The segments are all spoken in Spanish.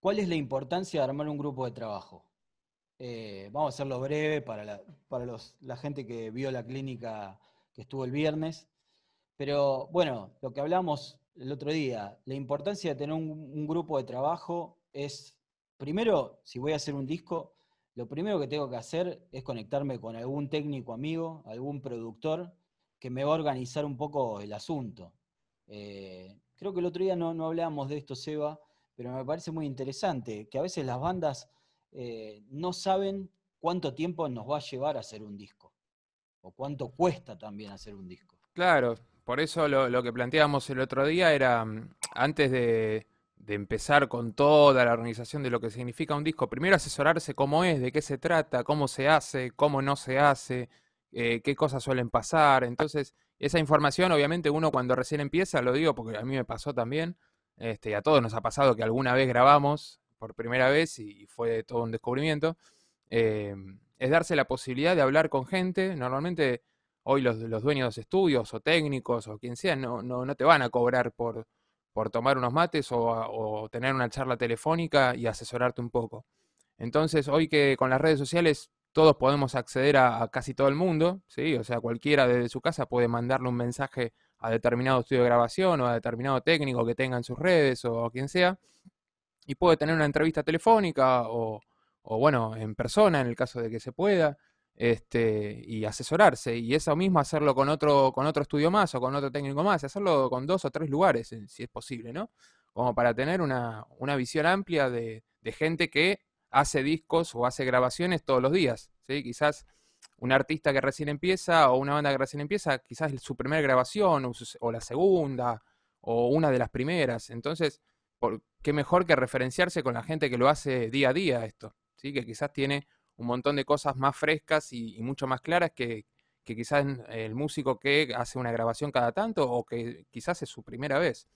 ¿Cuál es la importancia de armar un grupo de trabajo? Vamos a hacerlo breve para la gente que vio la clínica que estuvo el viernes. Pero bueno, lo que hablamos el otro día, la importancia de tener un grupo de trabajo es, primero, si voy a hacer un disco, lo primero que tengo que hacer es conectarme con algún técnico amigo, algún productor, que me va a organizar un poco el asunto. Creo que el otro día no hablábamos de esto, Seba, pero me parece muy interesante, que a veces las bandas no saben cuánto tiempo nos va a llevar a hacer un disco, o cuánto cuesta también hacer un disco. Claro, por eso lo que planteábamos el otro día era, antes de empezar con toda la organización de lo que significa un disco, primero asesorarse cómo es, de qué se trata, cómo se hace, cómo no se hace, qué cosas suelen pasar. Entonces, esa información, obviamente, uno cuando recién empieza, lo digo porque a mí me pasó también, y a todos nos ha pasado que alguna vez grabamos por primera vez y fue todo un descubrimiento, eh, es darse la posibilidad de hablar con gente. Normalmente hoy los dueños de estudios o técnicos o quien sea no te van a cobrar por tomar unos mates o tener una charla telefónica y asesorarte un poco. Entonces, hoy que con las redes sociales todos podemos acceder a casi todo el mundo, ¿sí? O sea, cualquiera desde su casa puede mandarle un mensaje a determinado estudio de grabación o a determinado técnico que tenga en sus redes o quien sea, y puede tener una entrevista telefónica o bueno, en persona en el caso de que se pueda, y asesorarse, y eso mismo hacerlo con otro estudio más o con otro técnico más, hacerlo con dos o tres lugares, si es posible, ¿no? Como para tener una visión amplia de gente que hace discos o hace grabaciones todos los días, ¿sí? Quizás un artista que recién empieza o una banda que recién empieza, quizás su primera grabación o la segunda o una de las primeras. Entonces, qué mejor que referenciarse con la gente que lo hace día a día esto, ¿sí? Que quizás tiene un montón de cosas más frescas y mucho más claras que quizás el músico que hace una grabación cada tanto o que quizás es su primera vez.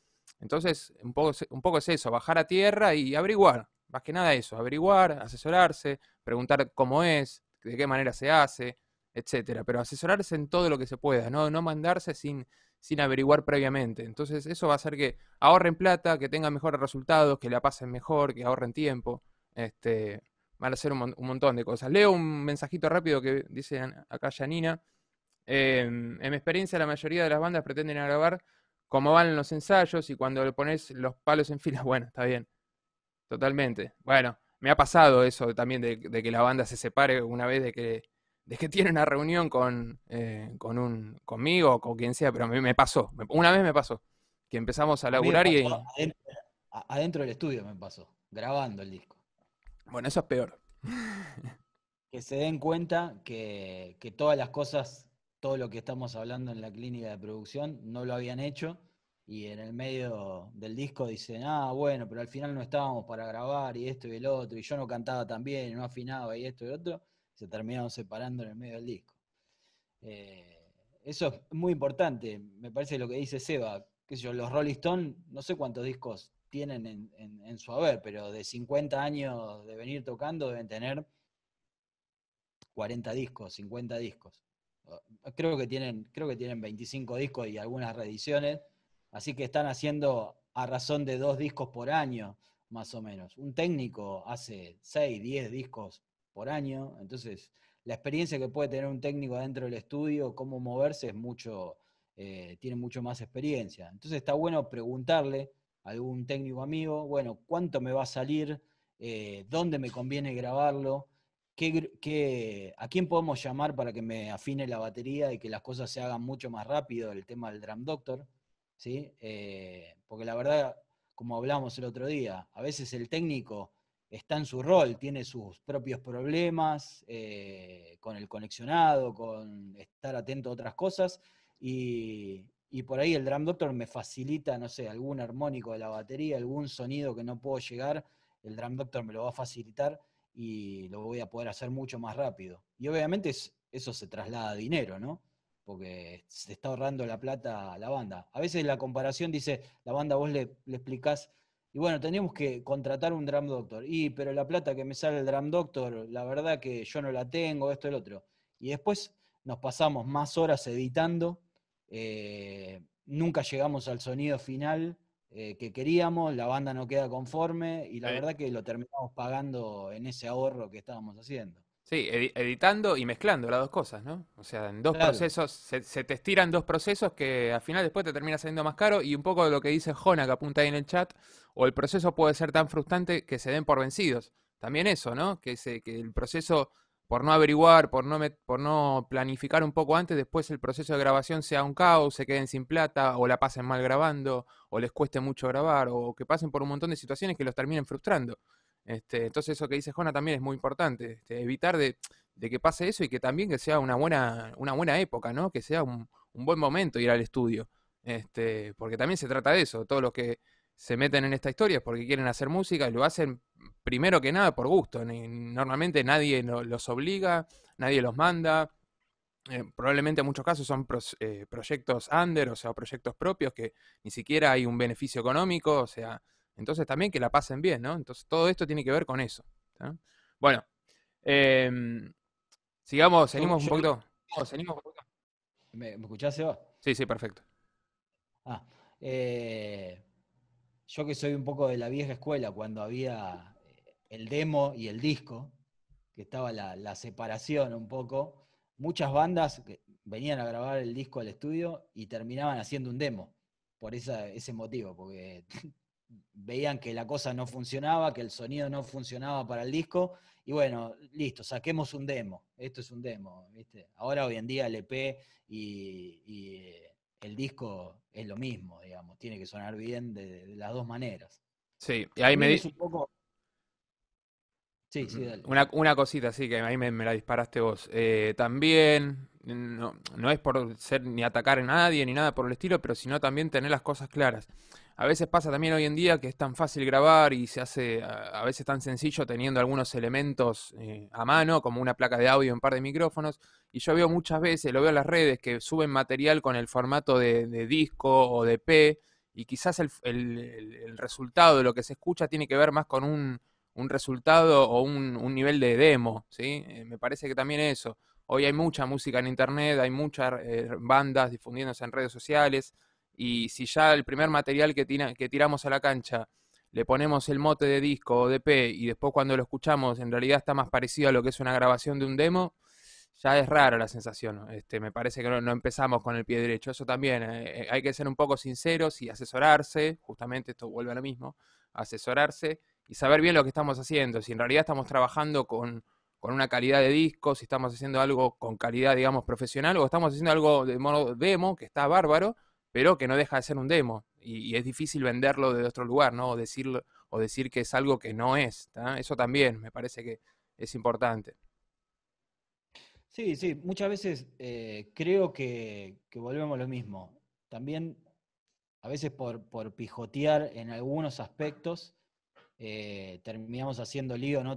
Entonces, un poco es eso, bajar a tierra y averiguar, más que nada eso, averiguar, asesorarse, preguntar cómo es, de qué manera se hace, etcétera. Pero asesorarse en todo lo que se pueda, no mandarse sin averiguar previamente. Entonces, eso va a hacer que ahorren plata, que tengan mejores resultados, que la pasen mejor, que ahorren tiempo. Este, van a hacer un montón de cosas. Leo un mensajito rápido que dice acá Janina. En mi experiencia, la mayoría de las bandas pretenden grabar como van en los ensayos y cuando le pones los palos en fila, bueno, está bien, totalmente. Bueno, me ha pasado eso también de que la banda se separe una vez de que tiene una reunión conmigo o con quien sea, pero a mí me pasó, una vez me pasó, que empezamos a A mí me laburar pasó y, adentro del estudio, me pasó, grabando el disco. bueno, eso es peor. Que se den cuenta que todas las cosas, todo lo que estamos hablando en la clínica de producción, no lo habían hecho y en el medio del disco dicen, ah, bueno, pero al final no estábamos para grabar y esto y el otro, y yo no cantaba tan bien, y no afinaba y esto y el otro, se terminaron separando en el medio del disco. Eso es muy importante, me parece lo que dice Seba, qué sé yo, los Rolling Stones, no sé cuántos discos tienen en su haber, pero de 50 años de venir tocando deben tener 40 discos, 50 discos. Creo que tienen 25 discos y algunas reediciones, así que están haciendo a razón de 2 discos por año, más o menos. Un técnico hace 6, 10 discos por año, entonces la experiencia que puede tener un técnico dentro del estudio, cómo moverse, tiene mucho más experiencia. Entonces está bueno preguntarle a algún técnico amigo, bueno, ¿cuánto me va a salir? ¿Dónde me conviene grabarlo? ¿A quién podemos llamar para que me afine la batería y que las cosas se hagan mucho más rápido? El tema del Drum Doctor, ¿sí? Porque la verdad, como hablamos el otro día, a veces el técnico está en su rol, tiene sus propios problemas con el conexionado, con estar atento a otras cosas, y por ahí el Drum Doctor me facilita, no sé, algún armónico de la batería, algún sonido que no puedo llegar, el Drum Doctor me lo va a facilitar y lo voy a poder hacer mucho más rápido. Y obviamente eso se traslada a dinero, ¿no? Porque se está ahorrando la plata a la banda. A veces la comparación dice, la banda vos le explicás, y bueno, tenemos que contratar un drum doctor. Pero la plata que me sale el drum doctor, la verdad que yo no la tengo, esto y el otro. Y después nos pasamos más horas editando, nunca llegamos al sonido final, que queríamos, la banda no queda conforme y la Sí. verdad que lo terminamos pagando en ese ahorro que estábamos haciendo. Sí, editando y mezclando las dos cosas, ¿no? O sea, en dos Claro, procesos, se te estiran dos procesos que al final después te termina saliendo más caro y un poco de lo que dice Jona que apunta ahí en el chat, o el proceso puede ser tan frustrante que se den por vencidos. También eso, ¿no? Que el proceso, por no averiguar, por no planificar un poco antes, después el proceso de grabación sea un caos, se queden sin plata, o la pasen mal grabando, o les cueste mucho grabar, o que pasen por un montón de situaciones que los terminen frustrando. Entonces eso que dice Jona también es muy importante, evitar de que pase eso y que también que sea una buena época, ¿no? Que sea un buen momento ir al estudio. Porque también se trata de eso, todos los que se meten en esta historia es porque quieren hacer música y lo hacen primero que nada por gusto. Normalmente nadie los obliga, nadie los manda. Probablemente en muchos casos son proyectos under, o sea, proyectos propios que ni siquiera hay un beneficio económico, o sea, entonces también que la pasen bien, ¿no? Entonces todo esto tiene que ver con eso. ¿Tá? Bueno, em, sigamos, yo, seguimos un yo poquito. Seguimos un poquito. ¿me escuchás, Seba? Sí, sí, perfecto. Ah, eh, yo que soy un poco de la vieja escuela, cuando había el demo y el disco, que estaba la separación un poco, muchas bandas que venían a grabar el disco al estudio y terminaban haciendo un demo, por ese motivo, porque veían que la cosa no funcionaba, que el sonido no funcionaba para el disco, y bueno, listo, saquemos un demo, esto es un demo, ¿viste? Ahora hoy en día el EP y el disco es lo mismo, digamos, tiene que sonar bien de las dos maneras. Sí, y ahí También es un poco... Sí, sí, dale. una cosita, sí, que ahí me la disparaste vos. También, no es por ser ni atacar a nadie ni nada por el estilo, pero sino también tener las cosas claras. A veces pasa también hoy en día que es tan fácil grabar y se hace a veces tan sencillo teniendo algunos elementos a mano, como una placa de audio y un par de micrófonos. Y yo veo muchas veces, lo veo en las redes, que suben material con el formato de disco o de P, y quizás el resultado de lo que se escucha tiene que ver más con un resultado o un nivel de demo, ¿sí? Me parece que también eso. Hoy hay mucha música en internet, hay muchas bandas difundiéndose en redes sociales, y si ya el primer material que tiramos a la cancha le ponemos el mote de disco o de P y después cuando lo escuchamos en realidad está más parecido a lo que es una grabación de un demo, ya es rara la sensación. Me parece que no empezamos con el pie derecho. Eso también, hay que ser un poco sinceros y asesorarse, justamente esto vuelve a lo mismo, asesorarse y saber bien lo que estamos haciendo. Si en realidad estamos trabajando con una calidad de disco, si estamos haciendo algo con calidad, digamos, profesional, o estamos haciendo algo de modo demo, que está bárbaro, pero que no deja de ser un demo. Y es difícil venderlo de otro lugar, ¿no? O decir que es algo que no es. ¿Tá? Eso también me parece que es importante. Sí, sí, muchas veces creo que volvemos a lo mismo. También, a veces por pijotear en algunos aspectos, terminamos haciendo lío en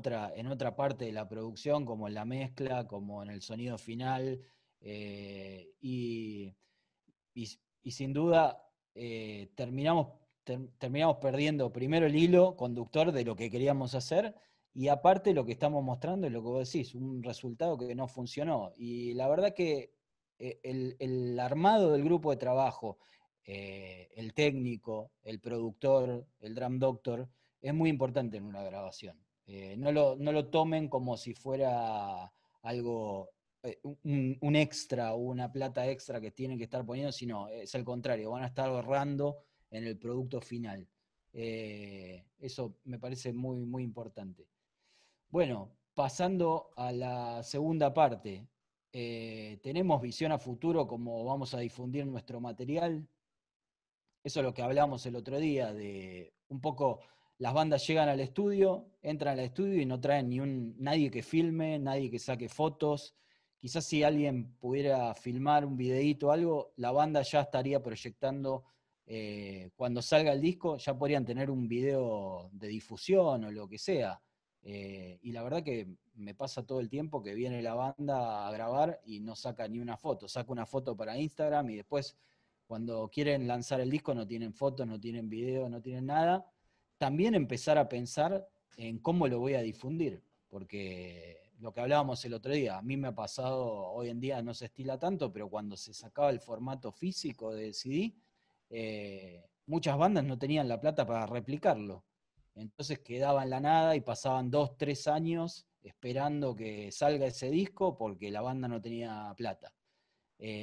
otra parte de la producción, como en la mezcla, como en el sonido final, eh, y, y, y sin duda terminamos perdiendo primero el hilo conductor de lo que queríamos hacer y aparte lo que estamos mostrando es lo que vos decís, un resultado que no funcionó. Y la verdad que el armado del grupo de trabajo, el técnico, el productor, el drum doctor, es muy importante en una grabación. No lo tomen como si fuera algo un extra o una plata extra que tienen que estar poniendo, sino es al contrario, van a estar ahorrando en el producto final. Eso me parece muy, muy importante. Bueno, pasando a la segunda parte, ¿tenemos visión a futuro cómo vamos a difundir nuestro material? Eso es lo que hablamos el otro día, de un poco las bandas llegan al estudio, entran al estudio y no traen nadie que filme, nadie que saque fotos. Quizás si alguien pudiera filmar un videíto o algo, la banda ya estaría proyectando, cuando salga el disco, ya podrían tener un video de difusión o lo que sea. Y la verdad que me pasa todo el tiempo que viene la banda a grabar y no saca ni una foto, saca una foto para Instagram y después cuando quieren lanzar el disco no tienen fotos, no tienen video, no tienen nada. También empezar a pensar en cómo lo voy a difundir, porque lo que hablábamos el otro día, a mí me ha pasado, hoy en día no se estila tanto, pero cuando se sacaba el formato físico de CD, muchas bandas no tenían la plata para replicarlo. Entonces quedaba en la nada y pasaban 2, 3 años esperando que salga ese disco porque la banda no tenía plata.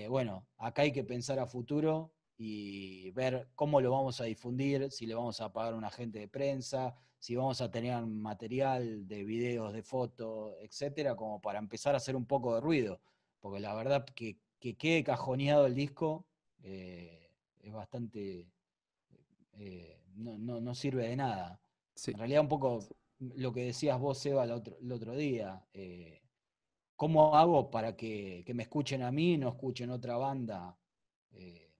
Bueno, acá hay que pensar a futuro y ver cómo lo vamos a difundir, si le vamos a pagar a un agente de prensa, si vamos a tener material de videos, de fotos, etcétera, como para empezar a hacer un poco de ruido. Porque la verdad que quede cajoneado el disco es bastante. No sirve de nada. Sí. En realidad, un poco lo que decías vos, Seba, el otro día. ¿Cómo hago para que me escuchen a mí y no escuchen otra banda eh,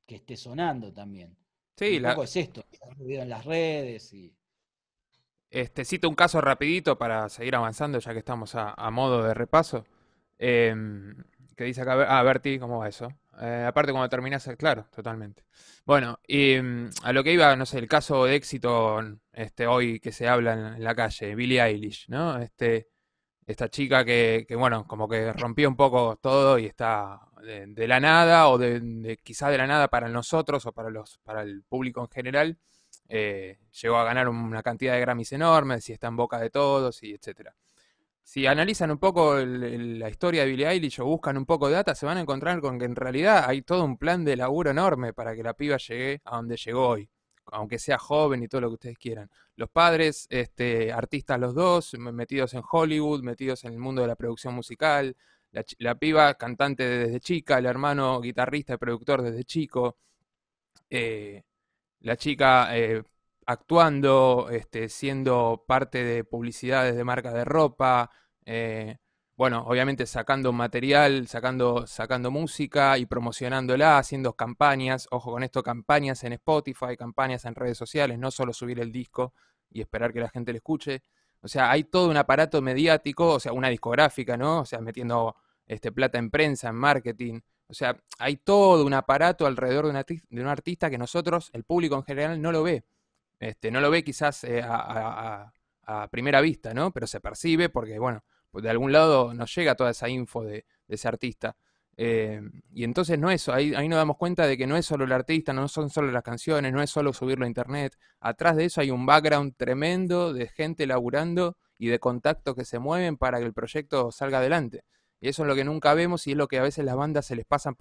que esté sonando también? Y Sí, un poco es esto, ruido en las redes y. cito un caso rapidito para seguir avanzando, ya que estamos a modo de repaso. Em, que dice acá, Berti, ¿cómo va eso? Aparte cuando terminas, claro, totalmente. Bueno, y a lo que iba, no sé, el caso de éxito hoy que se habla en la calle, Billie Eilish, ¿no? Esta chica que, bueno, como que rompió un poco todo y está de la nada, o quizás de la nada para nosotros o para el público en general, llegó a ganar una cantidad de Grammys enormes y está en boca de todos y etcétera. Si analizan un poco la historia de Billie Eilish o buscan un poco de data, se van a encontrar con que en realidad hay todo un plan de laburo enorme para que la piba llegue a donde llegó hoy, aunque sea joven y todo lo que ustedes quieran. Los padres, artistas los dos, metidos en Hollywood, metidos en el mundo de la producción musical, la piba cantante desde chica, el hermano guitarrista y productor desde chico, eh, la chica actuando, siendo parte de publicidades de marca de ropa, eh, bueno, obviamente sacando material, sacando música y promocionándola, haciendo campañas, ojo con esto, campañas en Spotify, campañas en redes sociales, no solo subir el disco y esperar que la gente lo escuche. O sea, hay todo un aparato mediático, o sea, una discográfica, ¿no? O sea, metiendo plata en prensa, en marketing. O sea, hay todo un aparato alrededor de un artista que nosotros, el público en general, no lo ve. No lo ve quizás a primera vista, ¿no? Pero se percibe porque, bueno, pues de algún lado nos llega toda esa info de ese artista. Y entonces no es, ahí nos damos cuenta de que no es solo el artista, no son solo las canciones, no es solo subirlo a internet. Atrás de eso hay un background tremendo de gente laburando y de contactos que se mueven para que el proyecto salga adelante. Y eso es lo que nunca vemos y es lo que a veces las bandas se les pasa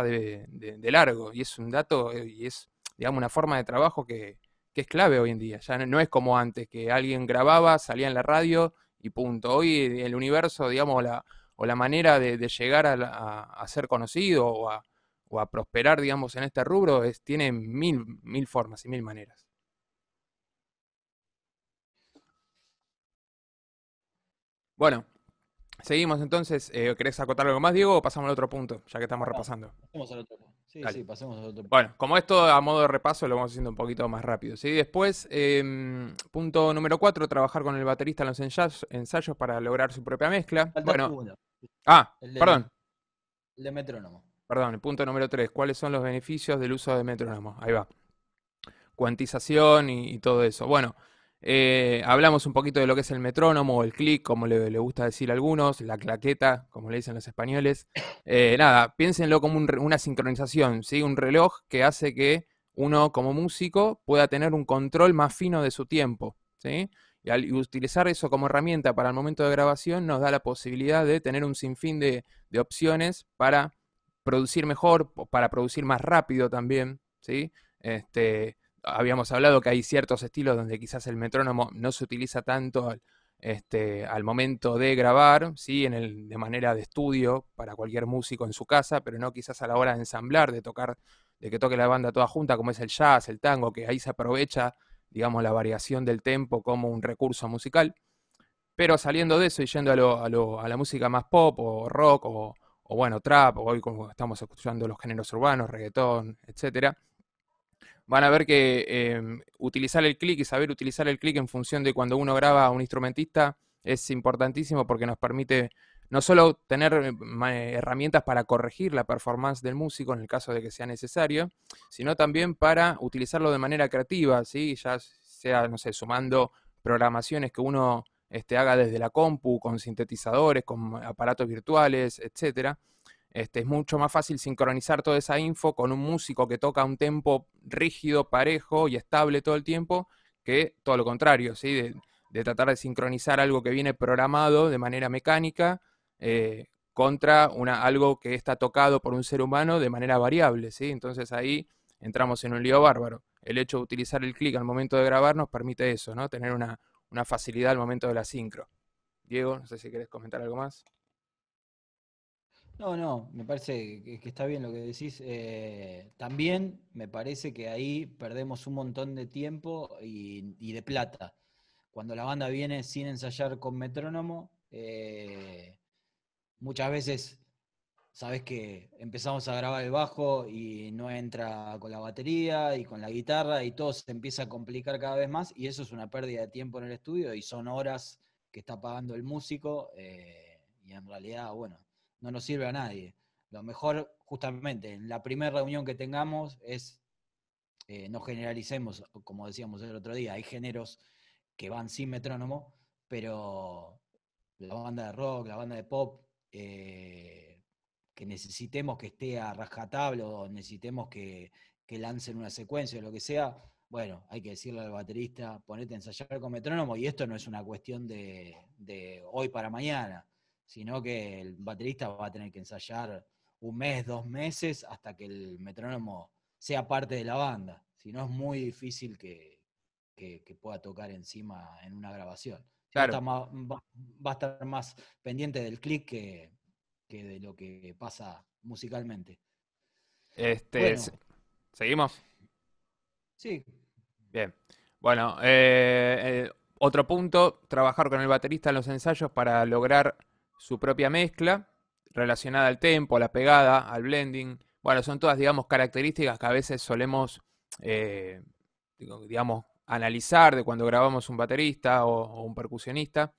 de largo. Y es un dato y es, digamos, una forma de trabajo que es clave hoy en día. Ya no es como antes, que alguien grababa, salía en la radio y punto. Hoy el universo, digamos, o la manera de llegar a ser conocido o a prosperar, digamos, en este rubro, tiene mil formas y mil maneras. Bueno, seguimos entonces. ¿Querés acotar algo más, Diego, o pasamos al otro punto, ya que estamos No, no, repasando? pasemos al otro. Sí, Dale. sí, pasemos al otro punto. Bueno, como esto a modo de repaso, lo vamos haciendo un poquito más rápido. ¿Sí? Después, punto número 4, trabajar con el baterista en los ensayos para lograr su propia mezcla. Falta Bueno, uno, el perdón, el de metrónomo. perdón, el punto número 3, ¿cuáles son los beneficios del uso de metrónomo? Ahí va. Cuantización y todo eso. Bueno, hablamos un poquito de lo que es el metrónomo o el clic, como le gusta decir a algunos, la claqueta, como le dicen los españoles. Nada, piénsenlo como una sincronización, ¿sí? Un reloj que hace que uno como músico pueda tener un control más fino de su tiempo, ¿sí? Y al utilizar eso como herramienta para el momento de grabación nos da la posibilidad de tener un sinfín de opciones para producir mejor, para producir más rápido también, ¿sí? Habíamos hablado que hay ciertos estilos donde quizás el metrónomo no se utiliza tanto al momento de grabar, ¿sí? De manera de estudio para cualquier músico en su casa, pero no quizás a la hora de ensamblar, de tocar, de que toque la banda toda junta, como es el jazz, el tango, que ahí se aprovecha, digamos, la variación del tempo como un recurso musical. Pero saliendo de eso y yendo a la música más pop o rock o bueno, trap, o hoy como estamos escuchando los géneros urbanos, reggaetón, etcétera, van a ver que utilizar el clic y saber utilizar el clic en función de cuando uno graba a un instrumentista es importantísimo porque nos permite no solo tener herramientas para corregir la performance del músico en el caso de que sea necesario, sino también para utilizarlo de manera creativa, ¿sí? Ya sea, no sé, sumando programaciones que uno haga desde la compu, con sintetizadores, con aparatos virtuales, etcétera. es mucho más fácil sincronizar toda esa info con un músico que toca un tempo rígido, parejo y estable todo el tiempo, que todo lo contrario, ¿sí? De tratar de sincronizar algo que viene programado de manera mecánica contra algo que está tocado por un ser humano de manera variable, ¿sí? Entonces ahí entramos en un lío bárbaro. El hecho de utilizar el clic al momento de grabar nos permite eso, ¿no? Tener una facilidad al momento de la sincro. Diego, no sé si querés comentar algo más. No, no, me parece que está bien lo que decís. También me parece que ahí perdemos un montón de tiempo y de plata. Cuando la banda viene sin ensayar con metrónomo, muchas veces sabes que empezamos a grabar el bajo y no entra con la batería y con la guitarra y todo se empieza a complicar cada vez más y eso es una pérdida de tiempo en el estudio y son horas que está pagando el músico y en realidad, bueno, no nos sirve a nadie. Lo mejor, justamente, en la primera reunión que tengamos es no generalicemos, como decíamos el otro día, hay géneros que van sin metrónomo, pero la banda de rock, la banda de pop, que necesitemos que esté a rajatabla o necesitemos que lancen una secuencia o lo que sea, bueno, hay que decirle al baterista, ponete a ensayar con metrónomo, y esto no es una cuestión de hoy para mañana, sino que el baterista va a tener que ensayar un mes, 2 meses, hasta que el metrónomo sea parte de la banda. Si no, es muy difícil que pueda tocar encima en una grabación. Si no, Claro, va a estar más pendiente del click que de lo que pasa musicalmente. este, Bueno, ¿seguimos? sí, Bien. Bueno, otro punto, trabajar con el baterista en los ensayos para lograr su propia mezcla relacionada al tempo, a la pegada, al blending. Bueno, son todas, digamos, características que a veces solemos, eh, digamos, analizar de cuando grabamos un baterista o un percusionista.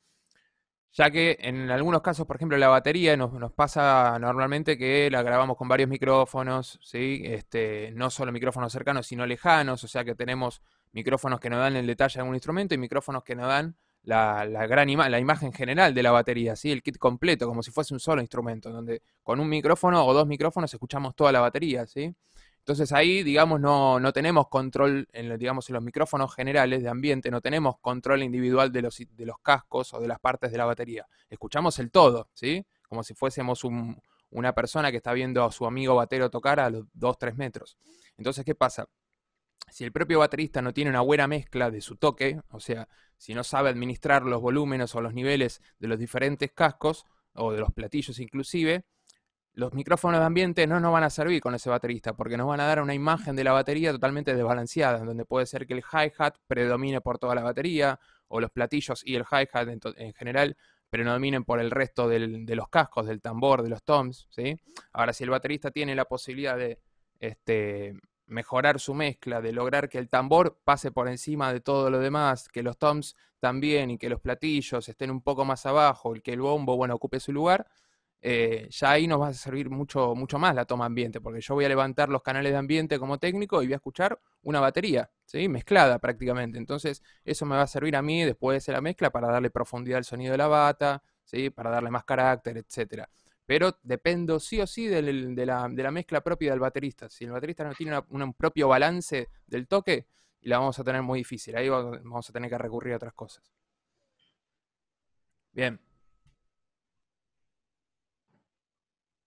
Ya que en algunos casos, por ejemplo, la batería nos pasa normalmente que la grabamos con varios micrófonos, ¿sí? No solo micrófonos cercanos, sino lejanos, o sea que tenemos micrófonos que nos dan el detalle de algún instrumento y micrófonos que nos dan la imagen general de la batería, ¿sí? El kit completo, como si fuese un solo instrumento, donde con un micrófono o dos micrófonos escuchamos toda la batería, ¿sí? Entonces ahí, digamos, no tenemos control, digamos, en los micrófonos generales de ambiente, no tenemos control individual de los cascos o de las partes de la batería. Escuchamos el todo, ¿sí? Como si fuésemos una persona que está viendo a su amigo batero tocar a los 2, 3 metros. Entonces, ¿qué pasa? Si el propio baterista no tiene una buena mezcla de su toque, o sea, si no sabe administrar los volúmenes o los niveles de los diferentes cascos, o de los platillos inclusive, los micrófonos de ambiente no nos van a servir con ese baterista, porque nos van a dar una imagen de la batería totalmente desbalanceada, donde puede ser que el hi-hat predomine por toda la batería, o los platillos y el hi-hat en general predominen por el resto de los cascos, del tambor, de los toms, ¿sí? Ahora, si el baterista tiene la posibilidad de mejorar su mezcla, de lograr que el tambor pase por encima de todo lo demás, que los toms también y que los platillos estén un poco más abajo, y que el bombo, bueno, ocupe su lugar, ya ahí nos va a servir mucho, mucho más la toma ambiente, porque yo voy a levantar los canales de ambiente como técnico y voy a escuchar una batería, ¿sí? Mezclada prácticamente. Entonces, eso me va a servir a mí después de la mezcla para darle profundidad al sonido de la bata, ¿sí? Para darle más carácter, etcétera. Pero dependo sí o sí de la mezcla propia del baterista. Si el baterista no tiene un propio balance del toque, la vamos a tener muy difícil. Ahí vamos a tener que recurrir a otras cosas. Bien.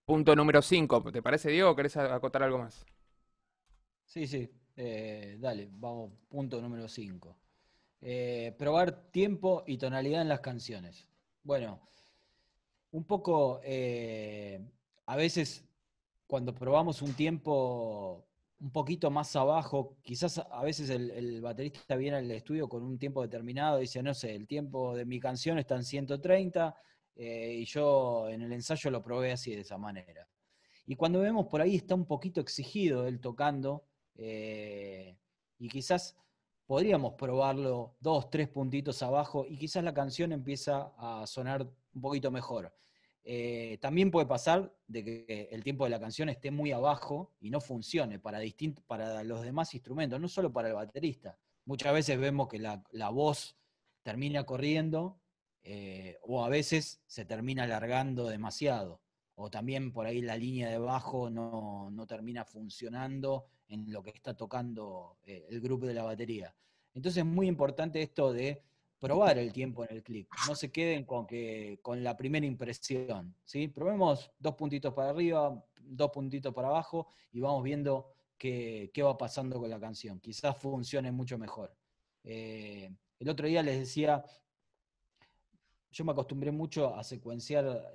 Punto número 5. ¿Te parece, Diego? ¿Querés acotar algo más? sí, sí. Dale, vamos, punto número 5. Probar tiempo y tonalidad en las canciones. Bueno, un poco, a veces cuando probamos un tiempo un poquito más abajo, quizás a veces el baterista viene al estudio con un tiempo determinado, dice, no sé, el tiempo de mi canción está en 130 y yo en el ensayo lo probé así, de esa manera. Y cuando vemos por ahí está un poquito exigido él tocando y quizás podríamos probarlo 2, 3 puntitos abajo y quizás la canción empieza a sonar un poquito mejor. También puede pasar de que el tiempo de la canción esté muy abajo y no funcione para los demás instrumentos, no solo para el baterista. Muchas veces vemos que la voz termina corriendo o a veces se termina alargando demasiado o también por ahí la línea de bajo no termina funcionando en lo que está tocando el grupo de la batería. Entonces es muy importante esto de probar el tiempo en el clic. No se queden con la primera impresión, ¿sí? Probemos 2 puntitos para arriba, 2 puntitos para abajo y vamos viendo qué va pasando con la canción. Quizás funcione mucho mejor. El otro día les decía, yo me acostumbré mucho a secuenciar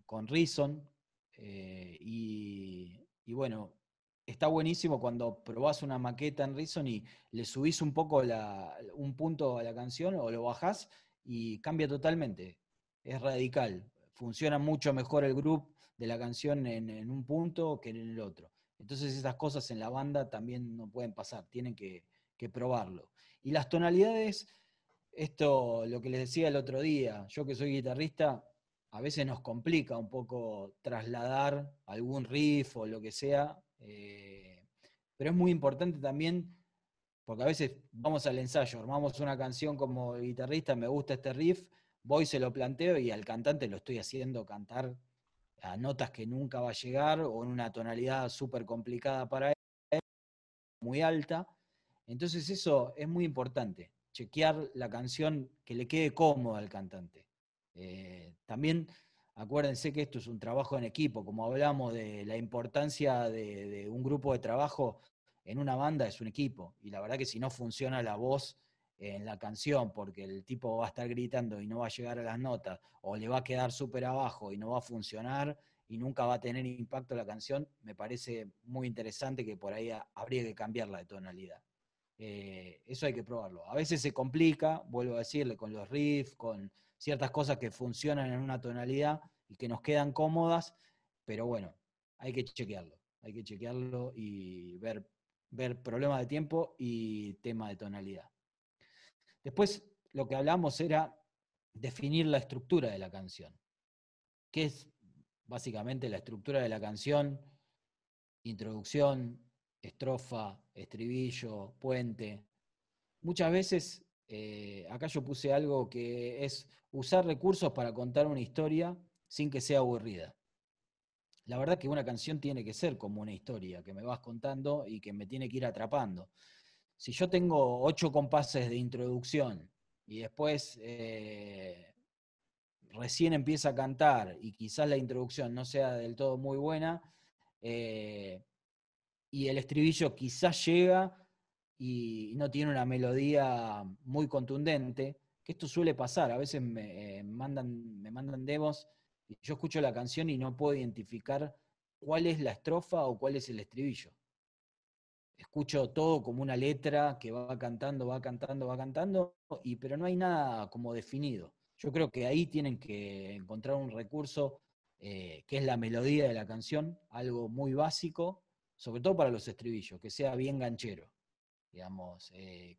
con Reason y bueno, está buenísimo cuando probás una maqueta en Reason y le subís un poco un punto a la canción o lo bajás y cambia totalmente. Es radical. Funciona mucho mejor el groove de la canción en un punto que en el otro. Entonces esas cosas en la banda también no pueden pasar, tienen que probarlo. Y las tonalidades, esto lo que les decía el otro día, yo que soy guitarrista, a veces nos complica un poco trasladar algún riff o lo que sea, pero es muy importante también, porque a veces vamos al ensayo, armamos una canción como guitarrista, me gusta este riff, voy, se lo planteo y al cantante lo estoy haciendo cantar a notas que nunca va a llegar o en una tonalidad súper complicada para él, muy alta. Entonces eso es muy importante, chequear la canción que le quede cómoda al cantante. También acuérdense que esto es un trabajo en equipo, como hablamos de la importancia de un grupo de trabajo en una banda, es un equipo. Y la verdad que si no funciona la voz en la canción, porque el tipo va a estar gritando y no va a llegar a las notas, o le va a quedar súper abajo y no va a funcionar, y nunca va a tener impacto la canción, me parece muy interesante que por ahí habría que cambiarla de tonalidad. Eso hay que probarlo. A veces se complica, vuelvo a decirle, con los riffs, con ciertas cosas que funcionan en una tonalidad y que nos quedan cómodas, pero bueno, hay que chequearlo y ver problemas de tiempo y tema de tonalidad. Después lo que hablamos era definir la estructura de la canción. ¿Qué es básicamente la estructura de la canción? Introducción, estrofa, estribillo, puente. Muchas veces, acá yo puse algo que es usar recursos para contar una historia sin que sea aburrida. La verdad que una canción tiene que ser como una historia que me vas contando y que me tiene que ir atrapando. Si yo tengo 8 compases de introducción y después recién empieza a cantar y quizás la introducción no sea del todo muy buena, eh, y el estribillo quizás llega y no tiene una melodía muy contundente, que esto suele pasar, a veces me mandan demos y yo escucho la canción y no puedo identificar cuál es la estrofa o cuál es el estribillo. Escucho todo como una letra que va cantando, va cantando, va cantando, pero no hay nada como definido. Yo creo que ahí tienen que encontrar un recurso que es la melodía de la canción, algo muy básico, sobre todo para los estribillos, que sea bien ganchero, digamos,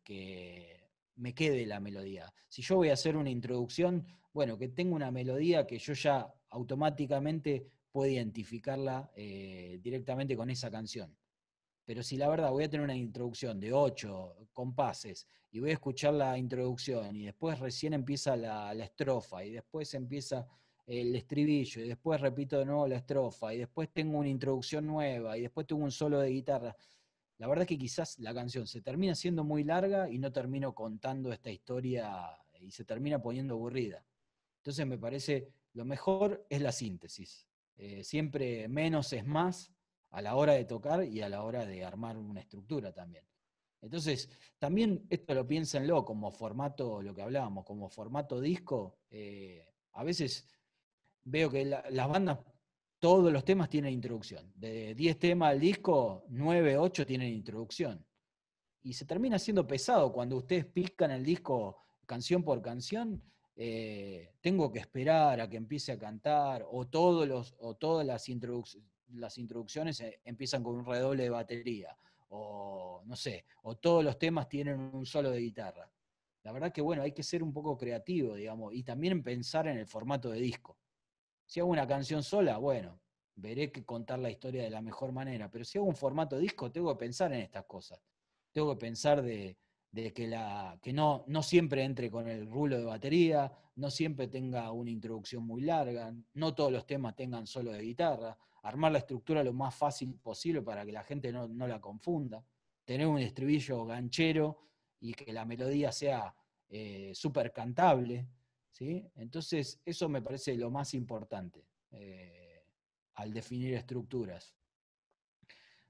que me quede la melodía. Si yo voy a hacer una introducción, bueno, que tenga una melodía que yo ya automáticamente pueda identificarla directamente con esa canción. Pero si la verdad voy a tener una introducción de 8 compases y voy a escuchar la introducción y después recién empieza la estrofa y después empieza el estribillo y después repito de nuevo la estrofa y después tengo una introducción nueva y después tengo un solo de guitarra, la verdad es que quizás la canción se termina siendo muy larga y no termino contando esta historia y se termina poniendo aburrida. Entonces me parece lo mejor es la síntesis. Siempre menos es más a la hora de tocar y a la hora de armar una estructura también. Entonces, también esto lo piénsenlo como formato, lo que hablábamos, como formato disco. A veces veo que las bandas, todos los temas tienen introducción. De 10 temas al disco, 9, 8 tienen introducción. Y se termina siendo pesado cuando ustedes pican el disco canción por canción. Tengo que esperar a que empiece a cantar, o todas las introducciones empiezan con un redoble de batería, o no sé, o todos los temas tienen un solo de guitarra. La verdad que bueno, hay que ser un poco creativo, digamos, y también pensar en el formato de disco. Si hago una canción sola, bueno, veré que contar la historia de la mejor manera, pero si hago un formato disco, tengo que pensar en estas cosas. Tengo que pensar de que no siempre entre con el rulo de batería, no siempre tenga una introducción muy larga, no todos los temas tengan solo de guitarra, armar la estructura lo más fácil posible para que la gente no la confunda, tener un estribillo ganchero y que la melodía sea súper cantable, ¿sí? Entonces eso me parece lo más importante al definir estructuras.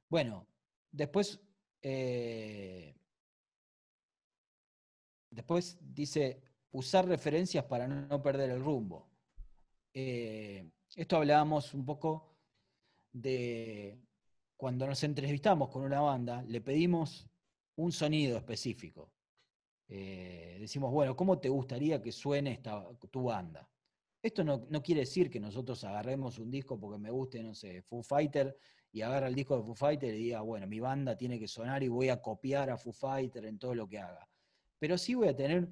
Bueno, después... Después dice, usar referencias para no perder el rumbo. Esto hablábamos un poco de cuando nos entrevistamos con una banda, le pedimos un sonido específico. Decimos, bueno, ¿cómo te gustaría que suene tu banda? Esto no quiere decir que nosotros agarremos un disco porque me guste, no sé, Foo Fighter, y agarra el disco de Foo Fighter y diga, bueno, mi banda tiene que sonar y voy a copiar a Foo Fighter en todo lo que haga. Pero sí voy a tener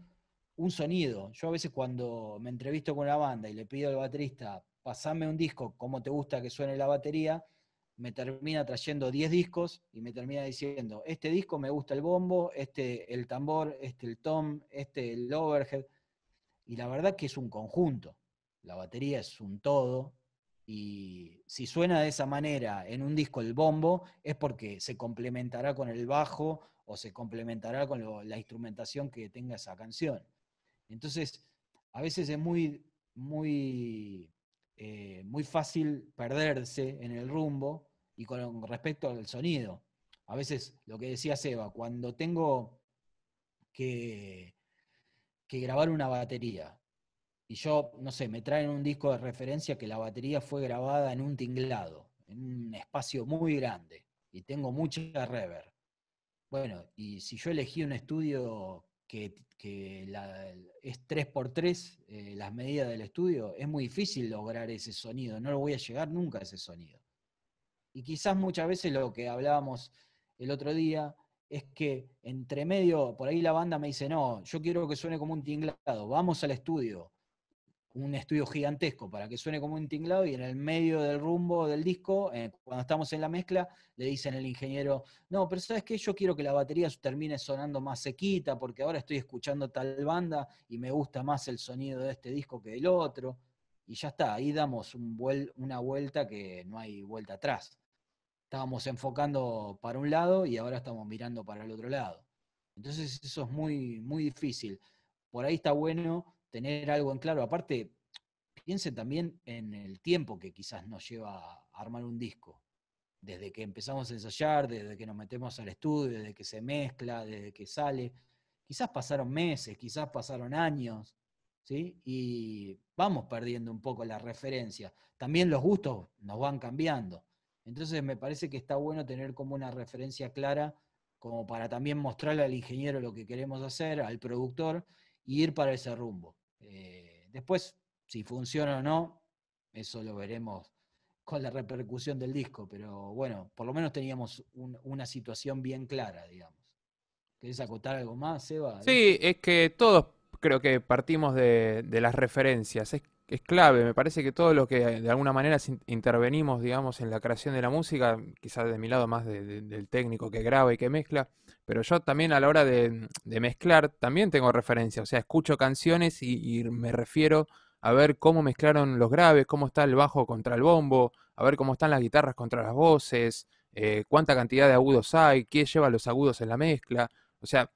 un sonido. Yo a veces cuando me entrevisto con la banda y le pido al baterista, pasame un disco, cómo te gusta que suene la batería, me termina trayendo 10 discos y me termina diciendo, este disco me gusta el bombo, este el tambor, este el tom, este el overhead. Y la verdad que es un conjunto. La batería es un todo. Y si suena de esa manera en un disco el bombo, es porque se complementará con el bajo o se complementará con la instrumentación que tenga esa canción. Entonces, a veces es muy fácil perderse en el rumbo y con respecto al sonido. A veces, lo que decía Seba, cuando tengo que, que grabar una batería, y yo, no sé, me traen un disco de referencia que la batería fue grabada en un tinglado, en un espacio muy grande, y tengo mucha reverb. Bueno, y si yo elegí un estudio que es 3x3, las medidas del estudio, es muy difícil lograr ese sonido, no lo voy a llegar nunca a ese sonido. Y quizás muchas veces lo que hablábamos el otro día es que entre medio, por ahí la banda me dice, no, yo quiero que suene como un tinglado, vamos al estudio, un estudio gigantesco para que suene como un tinglado, y en el medio del rumbo del disco, cuando estamos en la mezcla, le dicen el ingeniero, no, pero ¿sabes qué? Yo quiero que la batería termine sonando más sequita, porque ahora estoy escuchando tal banda y me gusta más el sonido de este disco que del otro, y ya está, ahí damos una vuelta que no hay vuelta atrás. Estábamos enfocando para un lado y ahora estamos mirando para el otro lado. Entonces eso es muy difícil. Por ahí está bueno tener algo en claro. Aparte, piensen también en el tiempo que quizás nos lleva a armar un disco. Desde que empezamos a ensayar, desde que nos metemos al estudio, desde que se mezcla, desde que sale. Quizás pasaron meses, quizás pasaron años, ¿sí? Y vamos perdiendo un poco la referencia. También los gustos nos van cambiando. Entonces me parece que está bueno tener como una referencia clara, como para también mostrarle al ingeniero lo que queremos hacer, al productor, y ir para ese rumbo. Después, si funciona o no, eso lo veremos con la repercusión del disco, pero bueno, por lo menos teníamos una situación bien clara, digamos. ¿Querés acotar algo más, Seba, de Sí, esto? es que todos creo que partimos de las referencias. Es clave, me parece que todo lo que de alguna manera intervenimos, digamos, en la creación de la música, quizás de mi lado más del técnico que graba y que mezcla, pero yo también a la hora de mezclar también tengo referencias, o sea, escucho canciones y me refiero a ver cómo mezclaron los graves, cómo está el bajo contra el bombo, a ver cómo están las guitarras contra las voces, cuánta cantidad de agudos hay, qué lleva los agudos en la mezcla. O sea,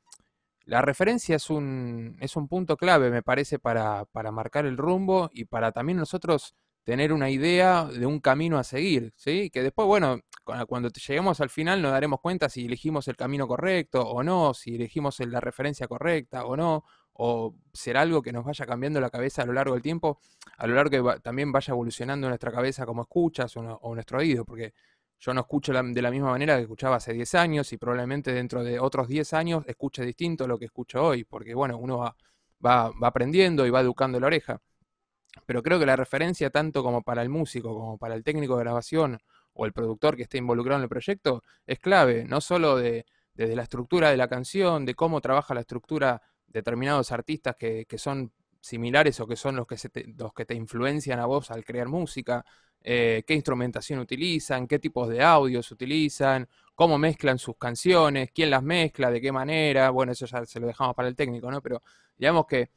la referencia es un punto clave, me parece, para marcar el rumbo y para también nosotros tener una idea de un camino a seguir, ¿sí? Que después, bueno, cuando lleguemos al final nos daremos cuenta si elegimos el camino correcto o no, si elegimos la referencia correcta o no, o será algo que nos vaya cambiando la cabeza a lo largo del tiempo, a lo largo que también vaya evolucionando nuestra cabeza como escuchas o nuestro oído, porque yo no escucho de la misma manera que escuchaba hace 10 años y probablemente dentro de otros 10 años escuche distinto lo que escucho hoy, porque bueno, uno va aprendiendo y va educando la oreja. Pero creo que la referencia tanto como para el músico, como para el técnico de grabación o el productor que esté involucrado en el proyecto es clave, no solo desde la estructura de la canción, de cómo trabaja la estructura determinados artistas que son similares o que son los que te influencian a vos al crear música, qué instrumentación utilizan, qué tipos de audios utilizan, cómo mezclan sus canciones, quién las mezcla, de qué manera, bueno, eso ya se lo dejamos para el técnico, ¿no? Pero digamos que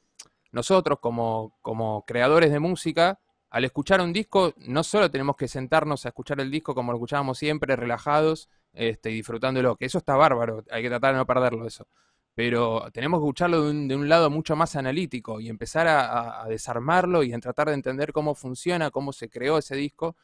nosotros como creadores de música, al escuchar un disco, no solo tenemos que sentarnos a escuchar el disco como lo escuchábamos siempre, relajados, y disfrutándolo, que eso está bárbaro, hay que tratar de no perderlo eso. Pero tenemos que escucharlo de un lado mucho más analítico y empezar a desarmarlo y a tratar de entender cómo funciona, cómo se creó ese disco,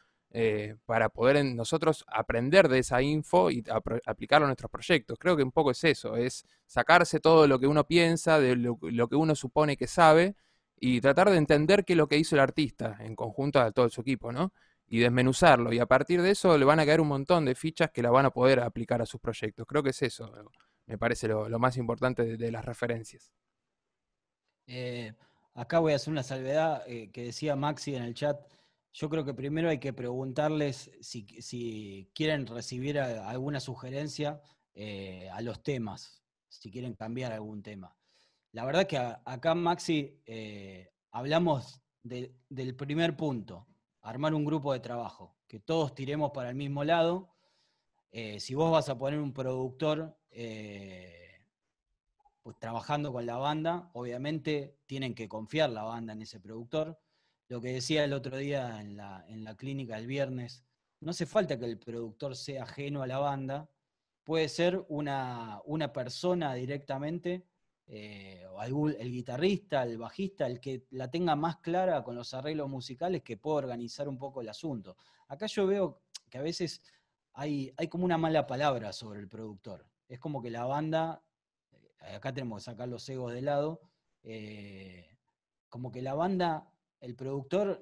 para poder nosotros aprender de esa info y aplicarlo a nuestros proyectos. Creo que un poco es eso, es sacarse todo lo que uno piensa, de lo que uno supone que sabe, y tratar de entender qué es lo que hizo el artista en conjunto a todo su equipo, ¿no? Y desmenuzarlo, y a partir de eso le van a caer un montón de fichas que la van a poder aplicar a sus proyectos. Creo que es eso, me parece lo más importante de las referencias. Eh, Acá voy a hacer una salvedad que decía Maxi en el chat. Yo creo que primero hay que preguntarles si quieren recibir alguna sugerencia a los temas, si quieren cambiar algún tema. La verdad que acá, Maxi, hablamos del primer punto, armar un grupo de trabajo, que todos tiremos para el mismo lado. Si vos vas a poner un productor pues, trabajando con la banda, obviamente tienen que confiar la banda en ese productor. Lo que decía el otro día en la clínica el viernes, no hace falta que el productor sea ajeno a la banda, puede ser una persona directamente, el guitarrista, el bajista, el que la tenga más clara con los arreglos musicales, que pueda organizar un poco el asunto. Acá yo veo que a veces hay como una mala palabra sobre el productor. Es como que la banda, acá tenemos que sacar los egos de lado, como que la banda, el productor,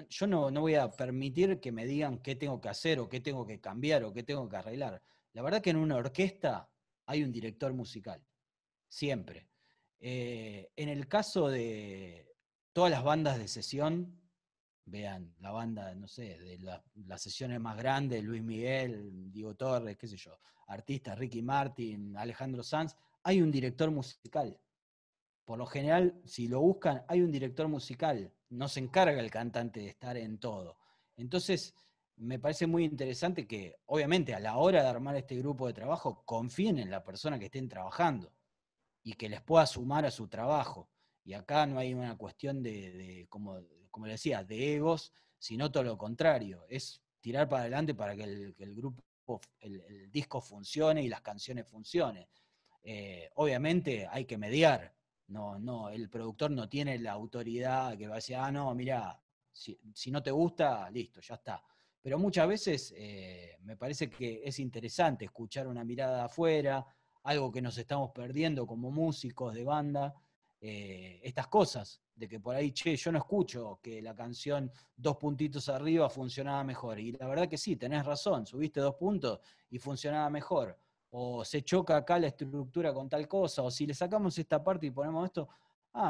yo no voy a permitir que me digan qué tengo que hacer o qué tengo que cambiar o qué tengo que arreglar. La verdad que en una orquesta hay un director musical, siempre. En el caso de todas las bandas de sesión, vean la banda, no sé, de las sesiones más grandes, Luis Miguel, Diego Torres, qué sé yo, artistas, Ricky Martin, Alejandro Sanz, hay un director musical. Por lo general, si lo buscan, hay un director musical. No se encarga el cantante de estar en todo. Entonces, me parece muy interesante que, obviamente, a la hora de armar este grupo de trabajo, confíen en la persona que estén trabajando y que les pueda sumar a su trabajo. Y acá no hay una cuestión como le decía, de egos, sino todo lo contrario. Es tirar para adelante para que el grupo, el disco funcione y las canciones funcionen. Obviamente hay que mediar. El productor no tiene la autoridad que va a decir, no, mira, si no te gusta, listo, ya está. Pero muchas veces me parece que es interesante escuchar una mirada de afuera, algo que nos estamos perdiendo como músicos de banda, estas cosas, de que por ahí, che, yo no escucho que la canción dos puntitos arriba funcionaba mejor. Y la verdad que sí, tenés razón, subiste 2 puntos y funcionaba mejor. O se choca acá la estructura con tal cosa, o si le sacamos esta parte y ponemos esto,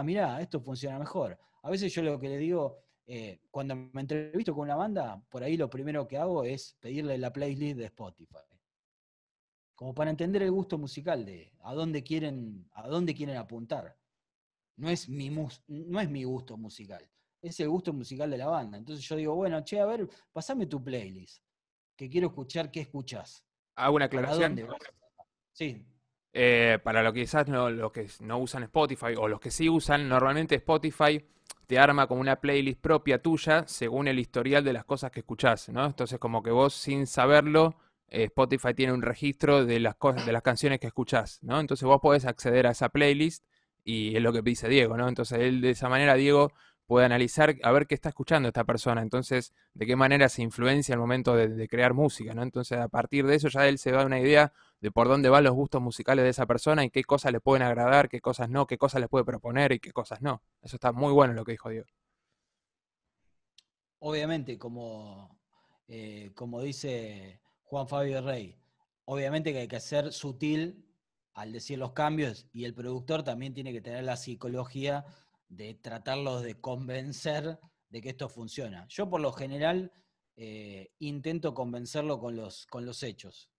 mirá, esto funciona mejor. A veces yo lo que le digo, cuando me entrevisto con una banda, por ahí lo primero que hago es pedirle la playlist de Spotify, como para entender el gusto musical de a dónde quieren apuntar. No es mi gusto musical, es el gusto musical de la banda. Entonces yo digo, bueno, che, a ver, pasame tu playlist, que quiero escuchar qué escuchás. Hago una ¿Para aclaración. dónde vas? Sí, Para lo que quizás los que no usan Spotify o los que sí usan, normalmente Spotify te arma como una playlist propia tuya según el historial de las cosas que escuchás, ¿no? Entonces como que vos sin saberlo, Spotify tiene un registro de las cosas, de las canciones que escuchás, ¿no? Entonces vos podés acceder a esa playlist y es lo que dice Diego, ¿no? Entonces él de esa manera, Diego, puede analizar a ver qué está escuchando esta persona, entonces de qué manera se influencia al momento de crear música, ¿no? Entonces a partir de eso ya él se da una idea de por dónde van los gustos musicales de esa persona y qué cosas le pueden agradar, qué cosas no, qué cosas le puede proponer y qué cosas no. Eso está muy bueno lo que dijo Diego. obviamente, como dice Juan Fabio Rey, obviamente que hay que ser sutil al decir los cambios y el productor también tiene que tener la psicología de tratarlos de convencer de que esto funciona. Yo por lo general intento convencerlo con los hechos.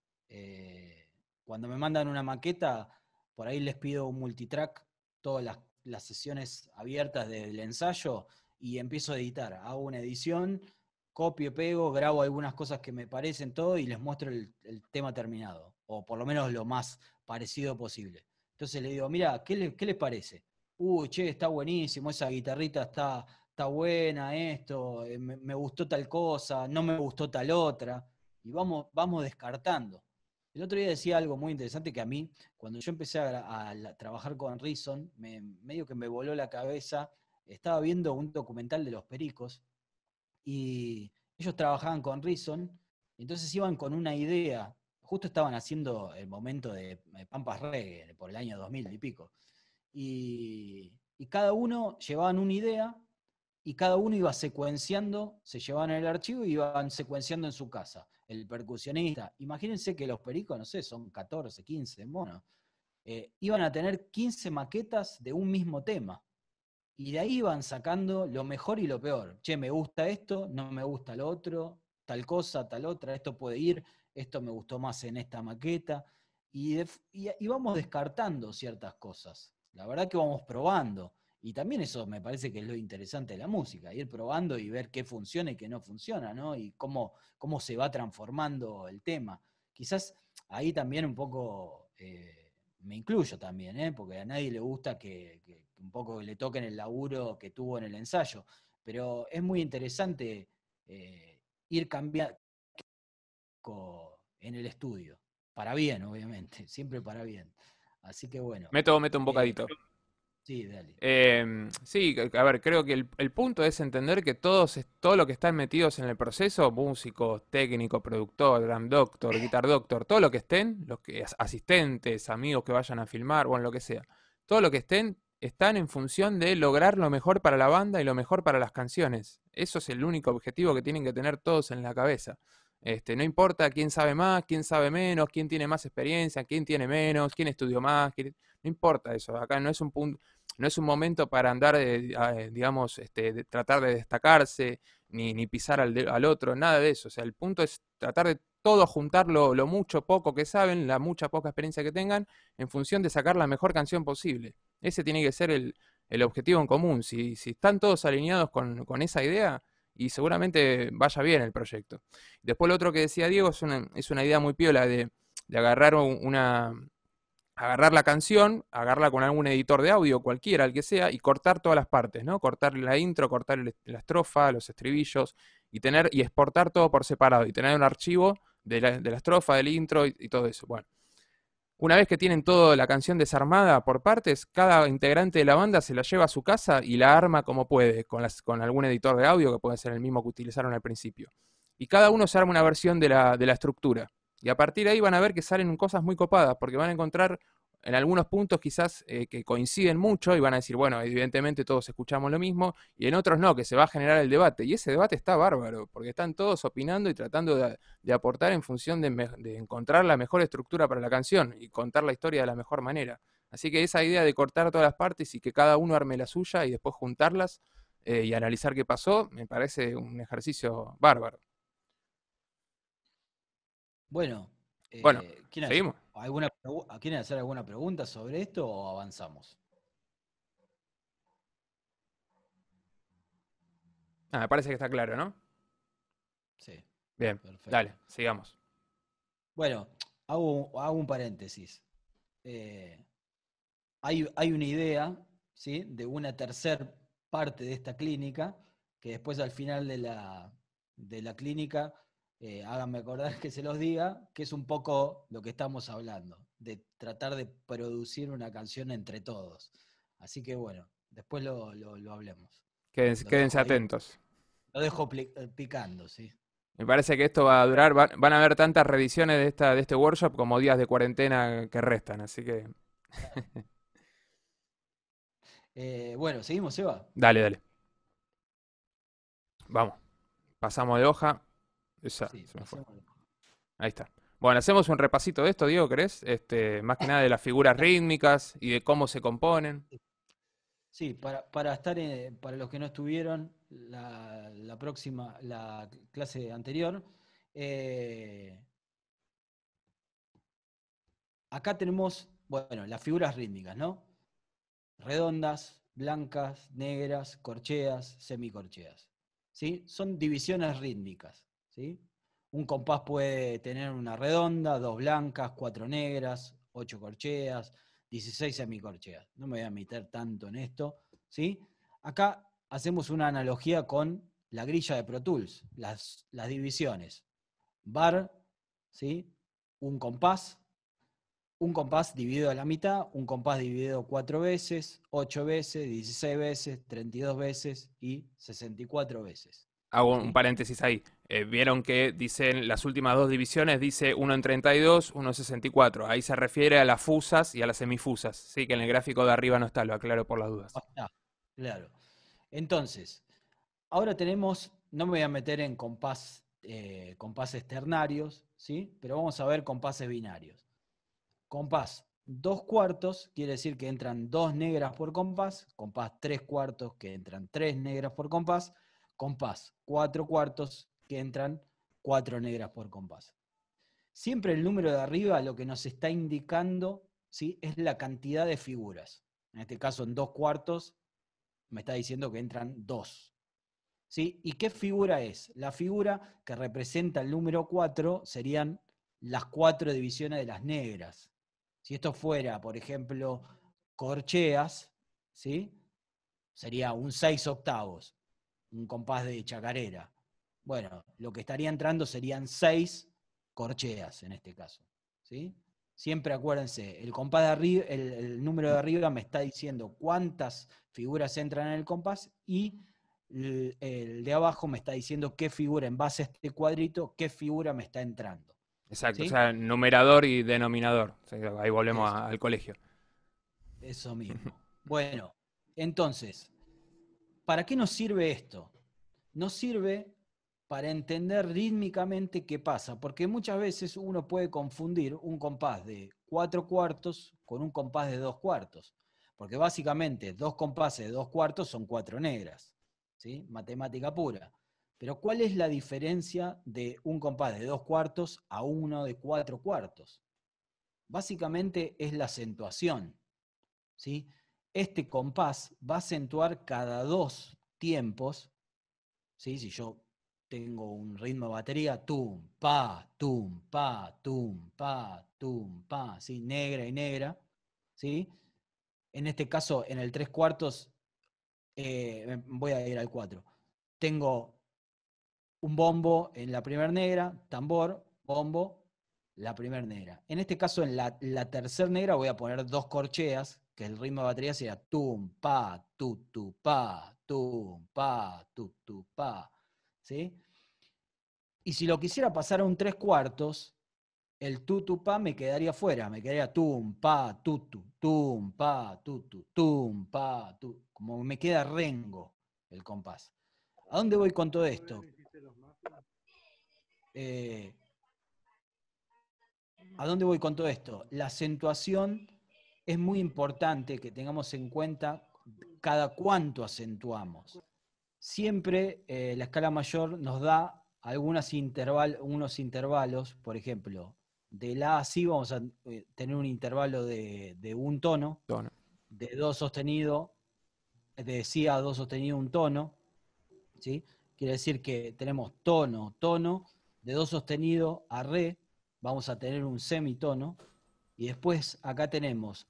Cuando me mandan una maqueta, por ahí les pido un multitrack, todas las sesiones abiertas del ensayo y empiezo a editar. Hago una edición copio, pego, grabo algunas cosas que me parecen todo y les muestro el tema terminado, o por lo menos lo más parecido posible. Entonces le digo, mira, ¿qué les parece? Uy, che, está buenísimo, esa guitarrita está buena, esto, me gustó tal cosa, no me gustó tal otra, y vamos descartando. El otro día decía algo muy interesante que a mí, cuando yo empecé a trabajar con Reason, medio que me voló la cabeza. Estaba viendo un documental de los Pericos y ellos trabajaban con Reason, entonces iban con una idea. Justo estaban haciendo el momento de Pampas Reggae por el año 2000 y pico. Y cada uno llevaban una idea y cada uno iba secuenciando, se llevaban el archivo y iban secuenciando en su casa. El percusionista, imagínense que los Pericos, no sé, son 14, 15 monos, iban a tener 15 maquetas de un mismo tema. Y de ahí iban sacando lo mejor y lo peor. Che, me gusta esto, no me gusta lo otro, tal cosa, tal otra, esto puede ir, esto me gustó más en esta maqueta. Y vamos descartando ciertas cosas. La verdad que vamos probando. Y también eso me parece que es lo interesante de la música, ir probando y ver qué funciona y qué no funciona, ¿no? Y cómo se va transformando el tema. Quizás ahí también un poco me incluyo también, porque a nadie le gusta que un poco le toquen el laburo que tuvo en el ensayo, pero es muy interesante ir cambiando en el estudio, para bien, obviamente, siempre para bien. Así que bueno, Meto un eh, bocadito. sí, dale. Sí, a ver, creo que el punto es entender que todo lo que están metidos en el proceso, músicos, técnico, productor, drum doctor, guitar doctor, todo lo que estén, los que asistentes, amigos que vayan a filmar, bueno, lo que sea, todo lo que están en función de lograr lo mejor para la banda y lo mejor para las canciones. Eso es el único objetivo que tienen que tener todos en la cabeza. No importa quién sabe más, quién sabe menos, quién tiene más experiencia, quién tiene menos, quién estudió más, no importa eso. Acá no es un punto, no es un momento para andar, digamos, de tratar de destacarse, ni pisar al otro, nada de eso. O sea, el punto es tratar de todo juntar lo mucho, poco que saben, la mucha, poca experiencia que tengan, en función de sacar la mejor canción posible. Ese tiene que ser el objetivo en común. Si están todos alineados con esa idea, y seguramente vaya bien el proyecto. Después lo otro que decía Diego es una idea muy piola de agarrar agarrar la canción, agarrarla con algún editor de audio, cualquiera, el que sea, y cortar todas las partes, ¿no? Cortar la intro, cortar la estrofa, los estribillos, y exportar todo por separado, y tener un archivo de la estrofa, del intro y todo eso. Bueno, una vez que tienen toda la canción desarmada por partes, cada integrante de la banda se la lleva a su casa y la arma como puede, con algún editor de audio, que puede ser el mismo que utilizaron al principio. Y cada uno se arma una versión de la estructura. Y a partir de ahí van a ver que salen cosas muy copadas, porque van a encontrar en algunos puntos quizás que coinciden mucho y van a decir, bueno, evidentemente todos escuchamos lo mismo, y en otros no, que se va a generar el debate. Y ese debate está bárbaro, porque están todos opinando y tratando de aportar en función de encontrar la mejor estructura para la canción y contar la historia de la mejor manera. Así que esa idea de cortar todas las partes y que cada uno arme la suya y después juntarlas y analizar qué pasó, me parece un ejercicio bárbaro. Bueno, Bueno, ¿quieren seguimos. ¿quieren hacer alguna pregunta sobre esto o avanzamos? Ah, me parece que está claro, ¿no? Sí, Bien, dale, perfecto. sigamos. Bueno, hago un paréntesis. Eh, hay una idea, ¿sí?, de una tercer parte de esta clínica, que después al final de la clínica, háganme acordar que se los diga, que es un poco lo que estamos hablando, de tratar de producir una canción entre todos. Así que bueno, después lo hablemos. Lo Quédense dejo ahí, atentos. lo dejo picando, ¿sí? Me parece que esto va a durar, van a haber tantas reediciones de este workshop como días de cuarentena que restan, así que Bueno, seguimos, Eva. dale, dale. Vamos, pasamos de hoja. Esa, Sí, se me fue. pasemos. Ahí está. Bueno, hacemos un repasito de esto, Diego, ¿querés? Más que nada de las figuras rítmicas y de cómo se componen. Sí, para estar, para los que no estuvieron la clase anterior, eh, acá tenemos, bueno, las figuras rítmicas, ¿no? Redondas, blancas, negras, corcheas, semicorcheas. ¿sí? Son divisiones rítmicas, ¿sí? Un compás puede tener una redonda, 2 blancas, 4 negras, 8 corcheas, 16 semicorcheas. No me voy a meter tanto en esto, ¿sí? Acá hacemos una analogía con la grilla de Pro Tools, las divisiones. Bar, ¿sí? Un compás dividido a la mitad, un compás dividido 4 veces, 8 veces, 16 veces, 32 veces y 64 veces. Hago un ¿Sí? paréntesis ahí. Vieron que dicen las últimas dos divisiones, dice uno en 32, uno en 64. Ahí se refiere a las fusas y a las semifusas. Sí, que en el gráfico de arriba no está, lo aclaro por las dudas. Ah, claro. Entonces, ahora tenemos, no me voy a meter en compases ternarios, ¿sí? Pero vamos a ver compases binarios. Compás 2 cuartos quiere decir que entran 2 negras por compás 3 cuartos que entran 3 negras por compás 4 cuartos que entran 4 negras por compás. Siempre el número de arriba lo que nos está indicando, ¿sí? Es la cantidad de figuras. En este caso, en 2 cuartos me está diciendo que entran 2. ¿Sí? ¿Y qué figura es? La figura que representa el número 4 serían las 4 divisiones de las negras. Si esto fuera, por ejemplo, corcheas, ¿sí? Sería un 6 octavos, un compás de chacarera. Bueno, lo que estaría entrando serían 6 corcheas en este caso. ¿Sí? Siempre acuérdense, el compás de arriba, el número de arriba me está diciendo cuántas figuras entran en el compás y el de abajo me está diciendo qué figura, en base a este cuadrito, qué figura me está entrando. Exacto, o ¿Sí? sea, numerador y denominador. O sea, ahí volvemos Eso, al colegio. eso mismo. Bueno, entonces, ¿para qué nos sirve esto? Nos sirve para entender rítmicamente qué pasa, porque muchas veces uno puede confundir un compás de 4 cuartos con un compás de 2 cuartos, porque básicamente 2 compases de 2 cuartos son 4 negras, ¿sí? Matemática pura. Pero ¿cuál es la diferencia de un compás de 2 cuartos a uno de 4 cuartos? Básicamente es la acentuación, ¿sí? Este compás va a acentuar cada 2 tiempos. ¿Sí? Si yo tengo un ritmo de batería, tum, pa, tum, pa, tum, pa, tum, pa, ¿sí? Negra y negra, ¿sí? En este caso, en el 3 cuartos, voy a ir al 4. Tengo un bombo en la primera negra, tambor, bombo, la primera negra. En este caso, en la tercera negra voy a poner 2 corcheas, que el ritmo de batería sería tum, pa, tu, pa, tum, pa, tu, pa. ¿Sí? Y si lo quisiera pasar a un 3 cuartos, el pa me quedaría fuera, me quedaría tum, pa, tum, pa, tum, pa, tu. Como me queda rengo el compás. ¿A dónde voy con todo esto? Eh, ¿A dónde voy con todo esto? La acentuación es muy importante que tengamos en cuenta cada cuánto acentuamos. Siempre la escala mayor nos da unos intervalos, por ejemplo, de la a si vamos a tener un intervalo de un tono, Tono. de do sostenido, de si a do sostenido un tono, ¿sí? Quiere decir que tenemos tono, tono, de do sostenido a re, vamos a tener un semitono, y después acá tenemos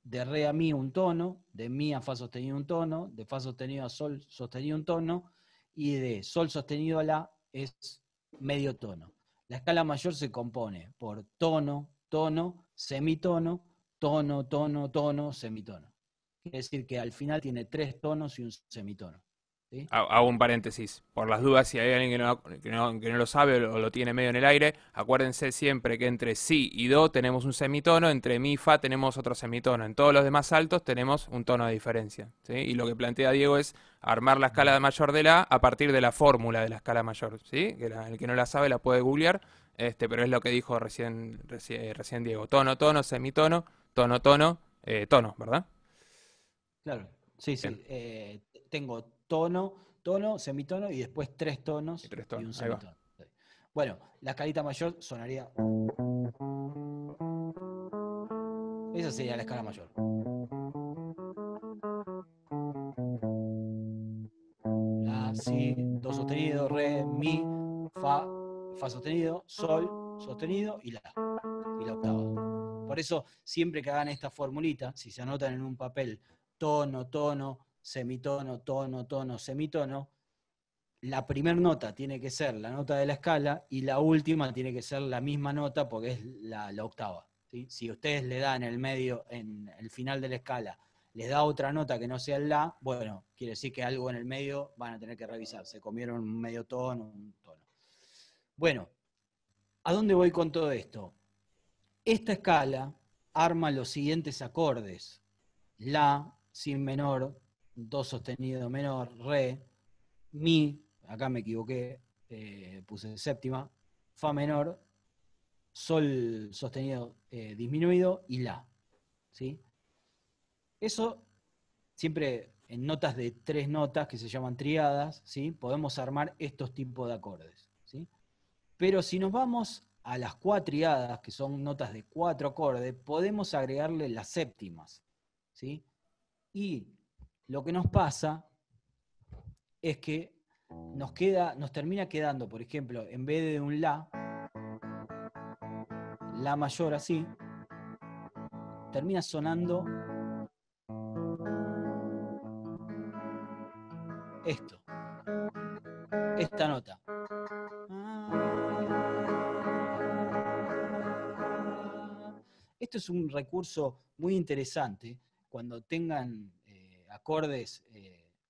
de re a mi un tono, de mi a fa sostenido un tono, de fa sostenido a sol sostenido un tono, y de sol sostenido a la es medio tono. La escala mayor se compone por tono, tono, semitono, tono, tono, tono, semitono. Quiere decir que al final tiene 3 tonos y un semitono. ¿Sí? Hago un paréntesis, por las dudas, si hay alguien que no lo sabe o lo tiene medio en el aire, acuérdense siempre que entre si y do tenemos un semitono, entre mi y fa tenemos otro semitono, en todos los demás altos tenemos un tono de diferencia, ¿sí? Y lo que plantea Diego es armar la escala mayor de la a partir de la fórmula de la escala mayor, ¿sí? El que no la sabe la puede googlear, pero es lo que dijo recién Diego, tono, tono, semitono, tono, tono, tono, ¿verdad? Claro, sí, Bien, sí. Tengo tono, tono, semitono y después 3 y tonos tres y tonos, un ahí va. semitono. Sí. Bueno, la escalita mayor sonaría. Esa sería la escala mayor. La, si, do sostenido, re, mi, fa sostenido, sol sostenido y la octava. Por eso, siempre que hagan esta formulita, si se anotan en un papel tono, tono, semitono, tono, tono, semitono, la primera nota tiene que ser la nota de la escala y la última tiene que ser la misma nota porque es la octava. ¿Sí? Si ustedes le dan en el medio, en el final de la escala, les da otra nota que no sea el la, bueno, quiere decir que algo en el medio van a tener que revisar. Se comieron un medio tono, un tono. Bueno, ¿a dónde voy con todo esto? Esta escala arma los siguientes acordes. La, si menor, do sostenido menor, re, mi, acá me equivoqué, puse séptima, fa menor, sol sostenido disminuido y la. ¿Sí? Eso siempre en notas de 3 notas que se llaman triadas, ¿sí? Podemos armar estos tipos de acordes. ¿Sí? Pero si nos vamos a las cuatriadas, que son notas de 4 acordes, podemos agregarle las séptimas. ¿Sí? Y lo que nos pasa es que nos termina quedando, por ejemplo, en vez de un la mayor así, termina sonando esto, esta nota. Esto es un recurso muy interesante cuando tengan acordes,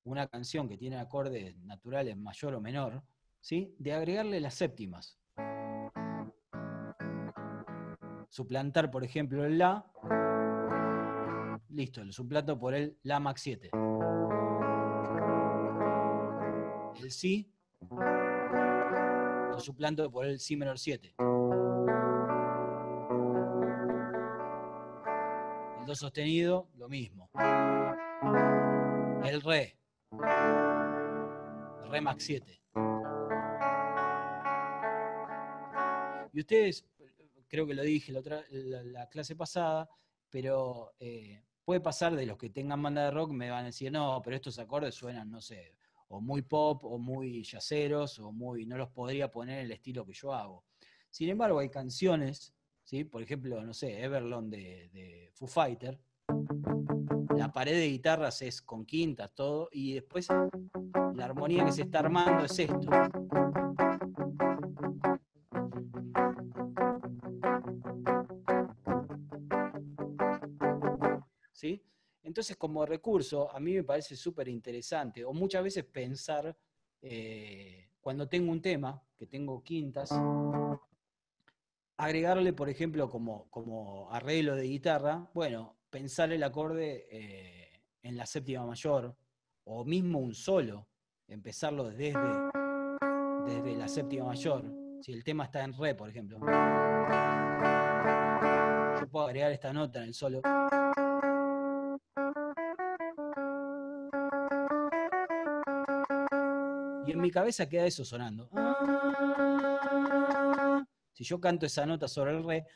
una canción que tiene acordes naturales mayor o menor, ¿sí? De agregarle las séptimas. Suplantar, por ejemplo, el la, listo, lo suplanto por el la max 7. El si, lo suplanto por el si menor 7. El do sostenido, lo mismo. El re max 7. Y ustedes, creo que lo dije la clase pasada, pero puede pasar de los que tengan banda de rock, me van a decir, no, pero estos acordes suenan, no sé, o muy pop, o muy jazzeros, o muy, no los podría poner en el estilo que yo hago. Sin embargo, hay canciones, ¿sí? Por ejemplo, no sé, Everlong de Foo Fighter, la pared de guitarras es con quintas, todo, y después la armonía que se está armando es esto. ¿Sí? Entonces, como recurso, a mí me parece súper interesante, o muchas veces pensar, cuando tengo un tema, que tengo quintas, agregarle, por ejemplo, como arreglo de guitarra, bueno, pensar el acorde en la séptima mayor, o mismo un solo, empezarlo desde la séptima mayor. Si el tema está en re, por ejemplo, yo puedo agregar esta nota en el solo. Y en mi cabeza queda eso sonando. Si yo canto esa nota sobre el re,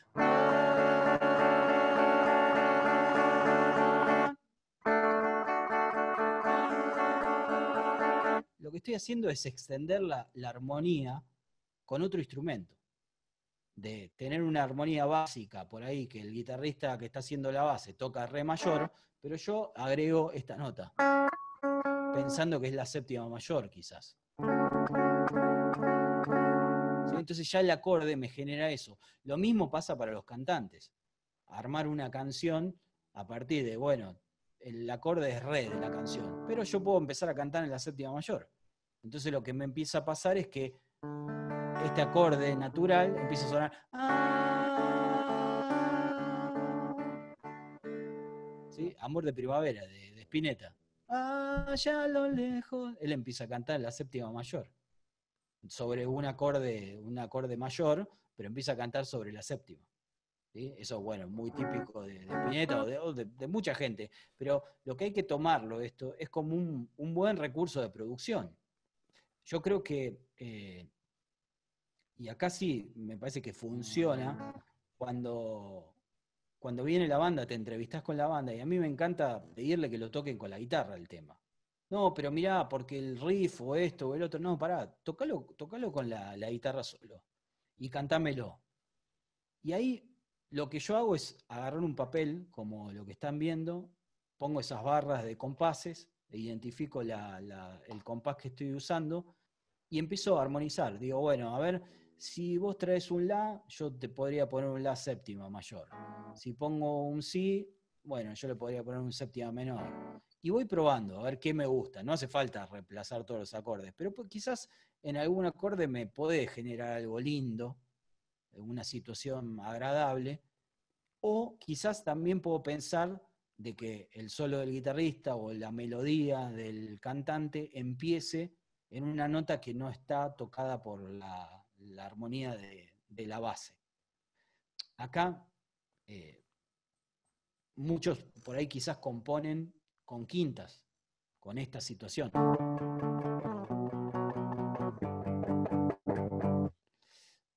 lo que estoy haciendo es extender la armonía con otro instrumento. De tener una armonía básica por ahí, que el guitarrista que está haciendo la base toca re mayor, pero yo agrego esta nota, pensando que es la séptima mayor quizás. ¿Sí? Entonces ya el acorde me genera eso. Lo mismo pasa para los cantantes. Armar una canción a partir de, bueno, el acorde es re de la canción, pero yo puedo empezar a cantar en la séptima mayor. Entonces lo que me empieza a pasar es que este acorde natural empieza a sonar. ¿Sí? Amor de primavera, de Spinetta. Allá a lo lejos. Él empieza a cantar en la séptima mayor. Sobre un acorde mayor, pero empieza a cantar sobre la séptima. ¿Sí? Eso, bueno, muy típico de Spinetta o de mucha gente. Pero lo que hay que tomarlo esto es como un buen recurso de producción. Yo creo que, y acá sí me parece que funciona, cuando viene la banda, te entrevistás con la banda, y a mí me encanta pedirle que lo toquen con la guitarra el tema. no, pero mirá, porque el riff o esto o el otro, no, pará, tocalo con la guitarra solo y cantámelo. Y ahí lo que yo hago es agarrar un papel, como lo que están viendo, pongo esas barras de compases, identifico el compás que estoy usando y empiezo a armonizar. Digo, bueno, a ver, si vos traes un La, yo te podría poner un La séptima mayor. Si pongo un Si, bueno, yo le podría poner un séptima menor. Y voy probando, a ver qué me gusta. No hace falta reemplazar todos los acordes, pero quizás en algún acorde me puede generar algo lindo, una situación agradable, o quizás también puedo pensar de que el solo del guitarrista o la melodía del cantante empiece en una nota que no está tocada por la armonía de la base. Acá muchos por ahí quizás componen con quintas, con esta situación.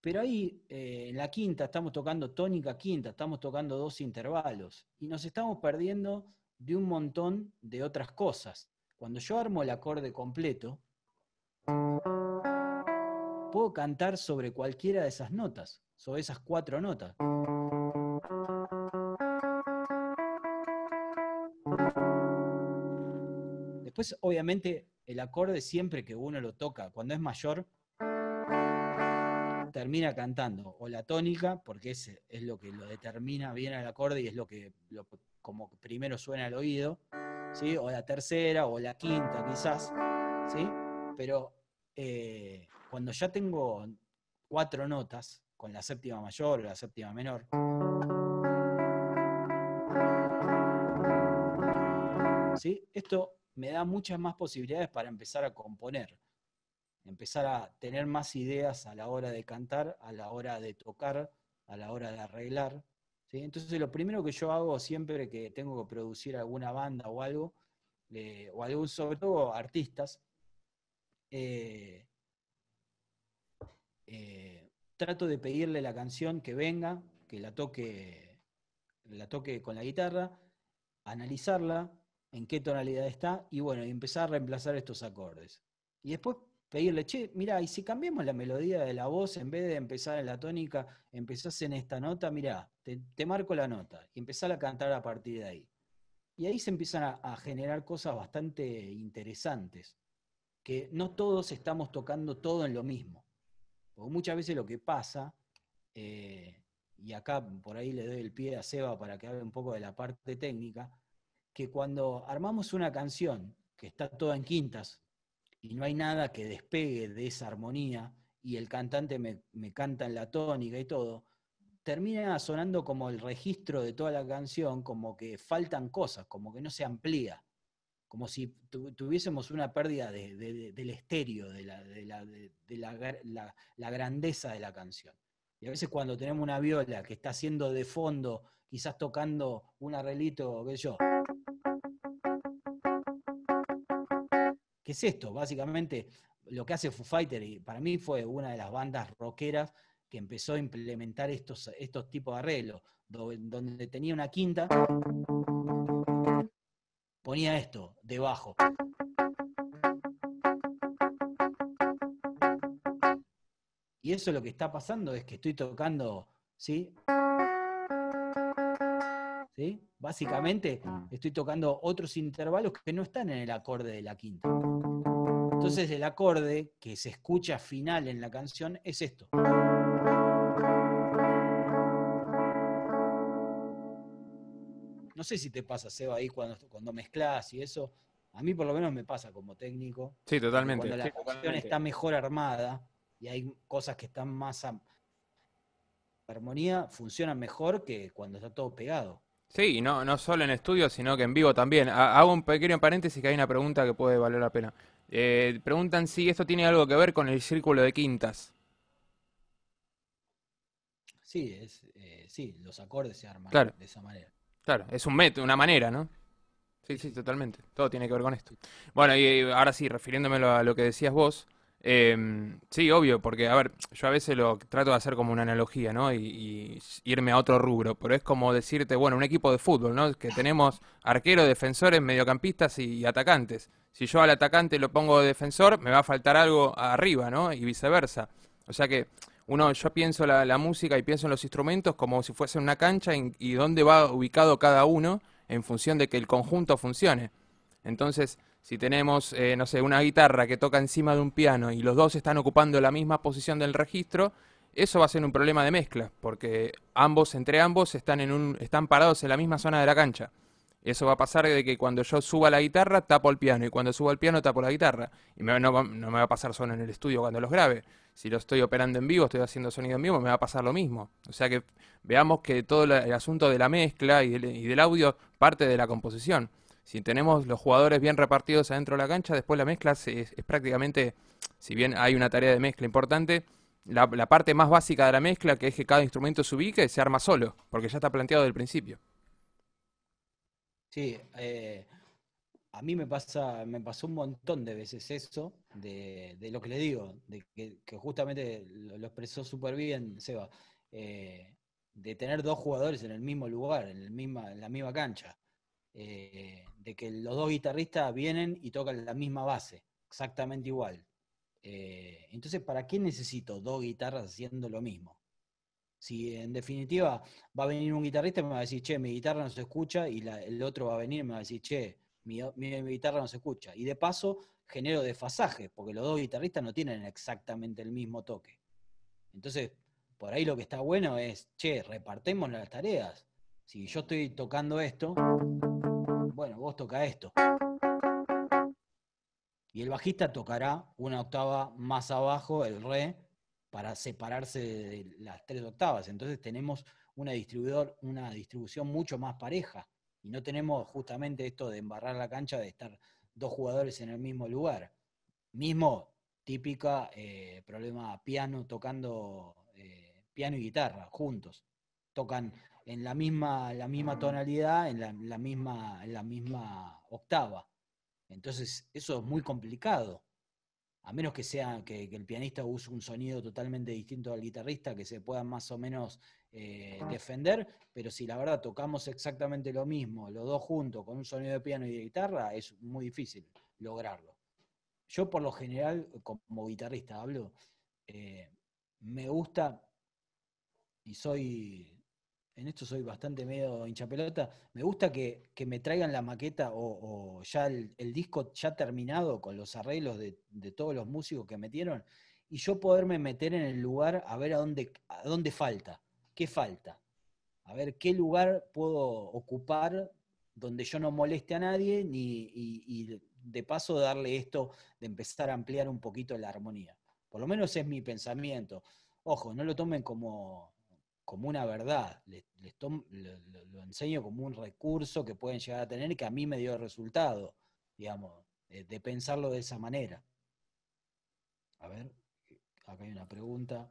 Pero ahí, en la quinta, estamos tocando tónica quinta, estamos tocando 2 intervalos y nos estamos perdiendo de un montón de otras cosas. Cuando yo armo el acorde completo, puedo cantar sobre cualquiera de esas notas, sobre esas 4 notas. Después, obviamente, el acorde siempre que uno lo toca, cuando es mayor, termina cantando o la tónica, porque es lo que lo determina bien el acorde y es como primero suena al oído, ¿sí? O la tercera o la quinta quizás, ¿sí? Pero cuando ya tengo 4 notas, con la séptima mayor o la séptima menor, ¿sí? Esto me da muchas más posibilidades para empezar a componer, empezar a tener más ideas a la hora de cantar, a la hora de tocar, a la hora de arreglar, ¿sí? Entonces lo primero que yo hago siempre que tengo que producir alguna banda o algo, sobre todo artistas, eh, trato de pedirle la canción que venga, que la toque con la guitarra, analizarla, en qué tonalidad está, y bueno, y empezar a reemplazar estos acordes. Y después pedirle, che, mirá, y si cambiamos la melodía de la voz, en vez de empezar en la tónica, empezás en esta nota, mirá, te marco la nota, y empezar a cantar a partir de ahí. Y ahí se empiezan a generar cosas bastante interesantes, que no todos estamos tocando todo en lo mismo. Porque muchas veces lo que pasa, y acá por ahí le doy el pie a Seba para que hable un poco de la parte técnica, que cuando armamos una canción que está toda en quintas y no hay nada que despegue de esa armonía y el cantante me canta en la tónica y todo, termina sonando como el registro de toda la canción, como que faltan cosas, como que no se amplía, como si tuviésemos una pérdida del estéreo, la grandeza de la canción. Y a veces cuando tenemos una viola que está haciendo de fondo, quizás tocando un arreglito, qué sé yo, ¿qué es esto? Básicamente lo que hace Foo Fighters, y para mí fue una de las bandas rockeras que empezó a implementar estos tipos de arreglos, donde tenía una quinta, ponía esto debajo. Y eso lo que está pasando es que estoy tocando, ¿sí? ¿Sí? Básicamente estoy tocando otros intervalos que no están en el acorde de la quinta. Entonces el acorde que se escucha final en la canción es esto. No sé si te pasa, Seba, ahí cuando mezclas y eso. A mí por lo menos me pasa como técnico, Sí, de que totalmente. cuando la canción está mejor armada y hay cosas que están más a armonía, funcionan mejor que cuando está todo pegado. Sí, y no solo en estudio, sino que en vivo también. Hago un pequeño paréntesis que hay una pregunta que puede valer la pena. Preguntan si esto tiene algo que ver con el círculo de quintas. Sí, sí, los acordes se arman Claro, de esa manera. claro, es un método, una manera, ¿no? Sí, Sí, sí, sí. totalmente. Todo tiene que ver con esto. Bueno, y ahora sí, refiriéndome a lo que decías vos, Sí, obvio, porque, a ver, yo a veces lo trato de hacer como una analogía, ¿no? Y irme a otro rubro, pero es como decirte, bueno, un equipo de fútbol, ¿no? Que tenemos arqueros, defensores, mediocampistas y atacantes. Si yo al atacante lo pongo de defensor, me va a faltar algo arriba, ¿no? Y viceversa. O sea que yo pienso la música y pienso en los instrumentos como si fuese una cancha y dónde va ubicado cada uno en función de que el conjunto funcione. Entonces, si tenemos, no sé, una guitarra que toca encima de un piano y los dos están ocupando la misma posición del registro, eso va a ser un problema de mezcla, porque entre ambos están parados en la misma zona de la cancha. Eso va a pasar de que cuando yo suba la guitarra tapo el piano y cuando subo el piano tapo la guitarra. Y no me va a pasar solo en el estudio cuando los grabe. Si lo estoy operando en vivo, estoy haciendo sonido en vivo, me va a pasar lo mismo. O sea que veamos que todo el asunto de la mezcla y del audio parte de la composición. Si tenemos los jugadores bien repartidos adentro de la cancha, después la mezcla es prácticamente, si bien hay una tarea de mezcla importante, la parte más básica de la mezcla, que es que cada instrumento se ubique, se arma solo, porque ya está planteado desde el principio. Sí, a mí me pasó un montón de veces eso, de lo que le digo, que justamente lo expresó súper bien Seba, eh, de tener dos jugadores en el mismo lugar, en la misma cancha, de que los dos guitarristas vienen y tocan la misma base, exactamente igual. Entonces, ¿para qué necesito dos guitarras haciendo lo mismo? Si en definitiva va a venir un guitarrista y me va a decir, che, mi guitarra no se escucha, y el otro va a venir y me va a decir, che, mi guitarra no se escucha. Y de paso genero desfasaje, porque los dos guitarristas no tienen exactamente el mismo toque. Entonces, por ahí lo que está bueno es, che, repartemos las tareas. Si yo estoy tocando esto, bueno, vos toca esto. Y el bajista tocará una octava más abajo, el re, para separarse de las tres octavas. Entonces tenemos una distribución mucho más pareja. Y no tenemos justamente esto de embarrar la cancha, de estar dos jugadores en el mismo lugar. Mismo típica problema piano tocando piano y guitarra juntos. Tocan en la misma tonalidad, en la misma octava. Entonces, eso es muy complicado. A menos que el pianista use un sonido totalmente distinto al guitarrista, que se pueda más o menos defender, pero si la verdad tocamos exactamente lo mismo, los dos juntos, con un sonido de piano y de guitarra, es muy difícil lograrlo. Yo por lo general, como guitarrista hablo, eh, me gusta y en esto soy bastante medio hinchapelota, me gusta que me traigan la maqueta o ya el disco ya terminado con los arreglos de todos los músicos que metieron y yo poderme meter en el lugar a ver a dónde falta, qué falta, a ver qué lugar puedo ocupar donde yo no moleste a nadie y de paso darle esto de empezar a ampliar un poquito la armonía. Por lo menos es mi pensamiento. Ojo, no lo tomen como una verdad, lo enseño como un recurso que pueden llegar a tener y que a mí me dio resultado, digamos, de pensarlo de esa manera. A ver, acá hay una pregunta.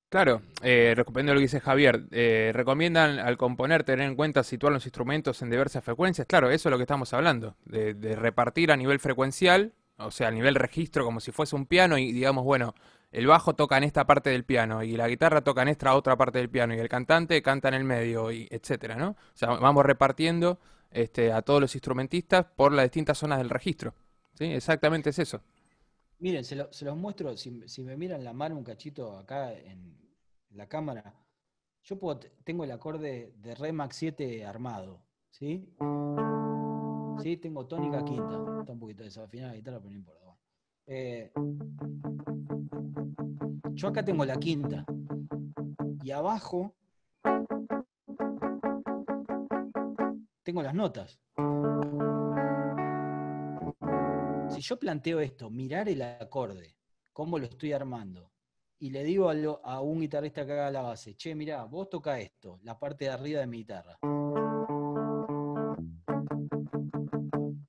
Claro, Eh, recopilando lo que dice Javier, recomiendan al componer tener en cuenta situar los instrumentos en diversas frecuencias. Claro, eso es lo que estamos hablando, de repartir a nivel frecuencial, o sea, a nivel registro, como si fuese un piano y digamos, bueno, el bajo toca en esta parte del piano y la guitarra toca en esta otra parte del piano y el cantante canta en el medio y etcétera, ¿no? O sea, vamos repartiendo a todos los instrumentistas por las distintas zonas del registro. ¿Sí? Exactamente es eso. Miren, se los muestro, si me miran la mano un cachito acá en la cámara, tengo el acorde de Re Max 7 armado, ¿sí? Sí, tengo tónica quinta, está un poquito desafinada la guitarra, pero no importa. Bueno. Eh, yo acá tengo la quinta y abajo tengo las notas. Si yo planteo esto, mirar el acorde, cómo lo estoy armando, y le digo a un guitarrista que haga la base, che, mirá, vos toca esto, la parte de arriba de mi guitarra,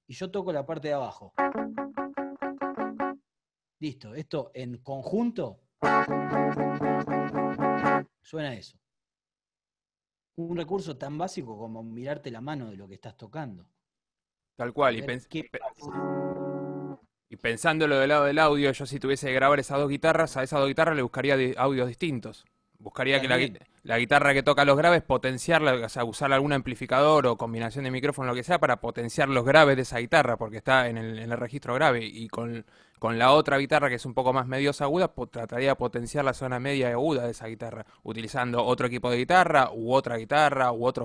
y yo toco la parte de abajo. Listo, esto en conjunto suena eso. Un recurso tan básico como mirarte la mano de lo que estás tocando. Tal A cual. ver qué pasa. Y pensándolo del lado del audio, yo si tuviese que grabar esas dos guitarras, a esas dos guitarras le buscaría audios distintos. Buscaría que Totalmente. la guitarra que toca los graves, potenciarla, o sea, usar algún amplificador o combinación de micrófono, lo que sea, para potenciar los graves de esa guitarra, porque está en el registro grave. Y con la otra guitarra, que es un poco más mediosa aguda, trataría de potenciar la zona media y aguda de esa guitarra, utilizando otro equipo de guitarra, u otro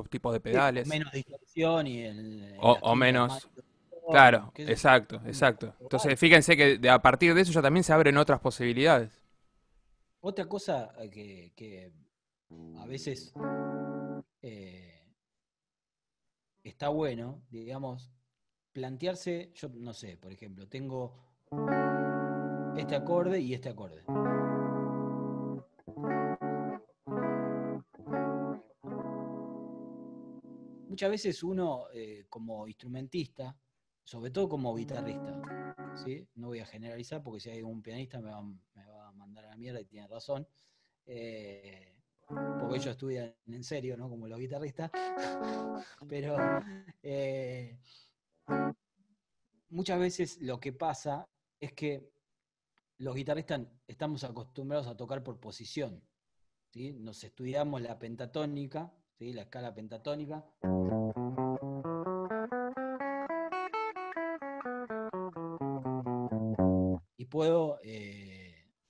tipo de Sí, con pedales. menos distorsión y las O quintas más menos. distorsión, Claro, qué sé yo. exacto, exacto. Entonces, fíjense que a partir de eso ya también se abren otras posibilidades. Otra cosa que a veces eh, está bueno, digamos, plantearse, yo no sé, por ejemplo, tengo este acorde y este acorde. Muchas veces uno, como instrumentista, sobre todo como guitarrista, ¿sí? No voy a generalizar porque si hay un pianista me va a mandar a la mierda y tiene razón, porque ellos estudian en serio, ¿no? Como los guitarristas, pero eh, muchas veces lo que pasa es que los guitarristas estamos acostumbrados a tocar por posición, ¿sí? Nos estudiamos la pentatónica, ¿sí? La escala pentatónica, y puedo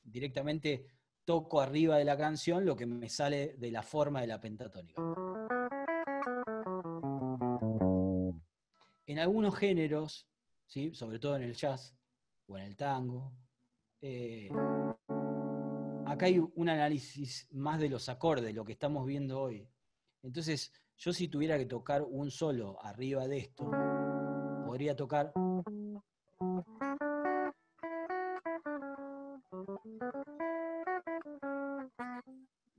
directamente toco arriba de la canción lo que me sale de la forma de la pentatónica. En algunos géneros, ¿sí? Sobre todo en el jazz o en el tango, eh, acá hay un análisis más de los acordes, lo que estamos viendo hoy. Entonces, yo si tuviera que tocar un solo arriba de esto, podría tocar,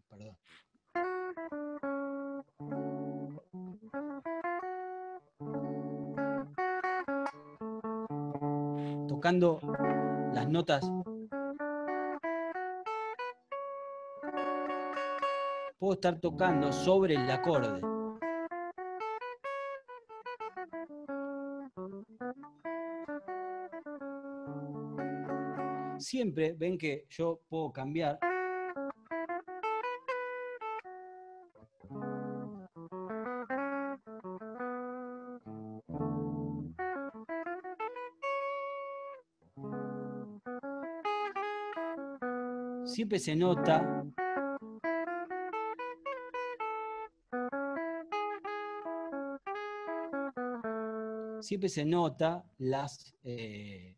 perdón, tocando las notas, puedo estar tocando sobre el acorde. Siempre ven que yo puedo cambiar. Siempre se nota, siempre se nota el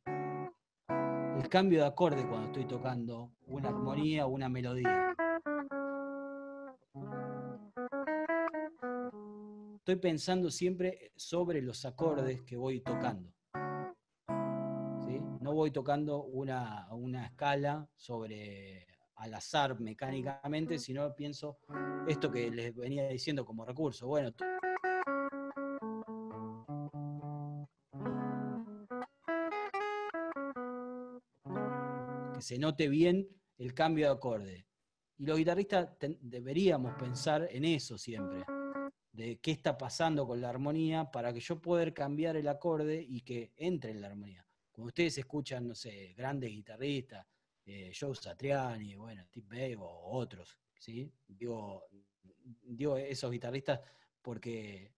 cambio de acorde cuando estoy tocando una armonía o una melodía. Estoy pensando siempre sobre los acordes que voy tocando. ¿Sí? No voy tocando una escala sobre al azar mecánicamente, sino pienso esto que les venía diciendo como recurso. Bueno, que se note bien el cambio de acorde. Y los guitarristas deberíamos pensar en eso siempre, de qué está pasando con la armonía para que yo pueda cambiar el acorde y que entre en la armonía. Cuando ustedes escuchan, no sé, grandes guitarristas, Joe Satriani, bueno, Steve Vai o otros, ¿sí? Digo esos guitarristas porque,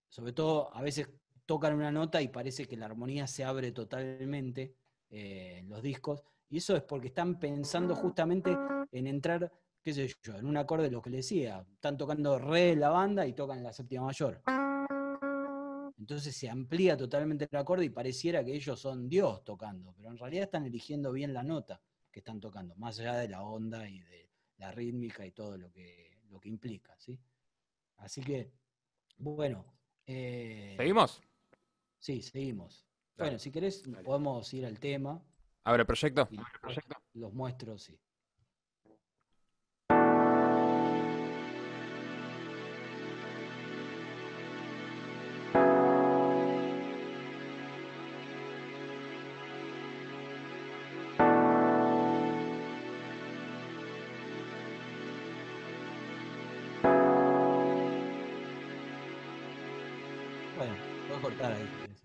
sobre todo, a veces tocan una nota y parece que la armonía se abre totalmente en los discos, y eso es porque están pensando justamente en entrar, qué sé yo, en un acorde, lo que les decía, están tocando re la banda y tocan la séptima mayor. Entonces se amplía totalmente el acorde y pareciera que ellos son Dios tocando, pero en realidad están eligiendo bien la nota que están tocando, más allá de la onda y de la rítmica y todo lo que implica, ¿sí? Así que, bueno, ¿Seguimos? sí, seguimos. Bueno, Dale. si querés, podemos ir al tema ¿Abre proyecto? y los muestro, sí. Bueno, puedes cortar ahí si querés.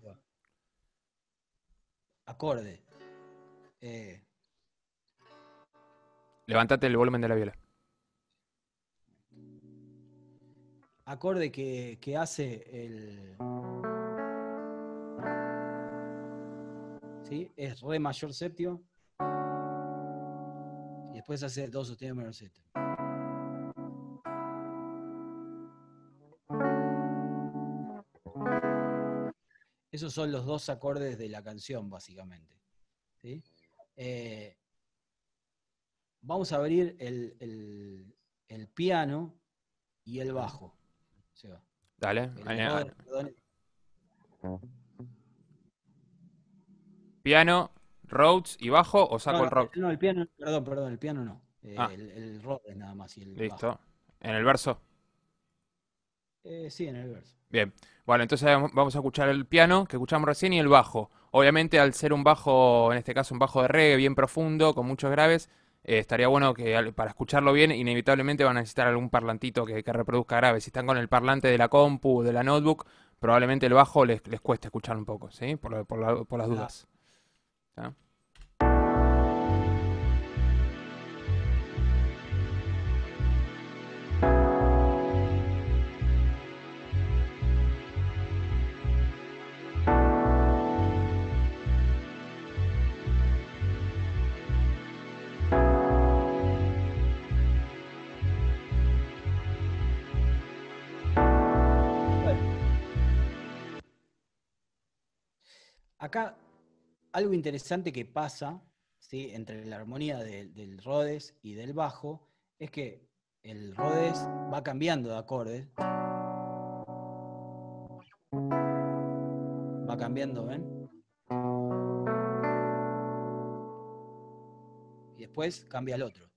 Acorde. Levantate el volumen de la viola. Acorde que hace el... ¿Sí? Es re mayor séptimo. Y después hace do sostenido menor séptimo. Esos son los dos acordes de la canción, básicamente. ¿Sí? Vamos a abrir el piano y el bajo. Seba. Dale. Perdón. Piano, Rhodes y bajo o saco el rock. No, el piano, perdón, el piano no. Ah, El Rhodes nada más y el listo. bajo. ¿En el verso? Sí, en el verso. Bien. Bueno, entonces vamos a escuchar el piano que escuchamos recién y el bajo. Obviamente, al ser un bajo, en este caso un bajo de reggae bien profundo, con muchos graves, estaría bueno que para escucharlo bien, inevitablemente van a necesitar algún parlantito que reproduzca graves. Si están con el parlante de la compu o de la notebook, probablemente el bajo les cueste escuchar un poco, ¿sí? Por las dudas. ¿Tá? Acá algo interesante que pasa, ¿sí? Entre la armonía del Rhodes y del bajo es que el Rhodes va cambiando de acordes. Va cambiando, ¿ven? Y después cambia el otro.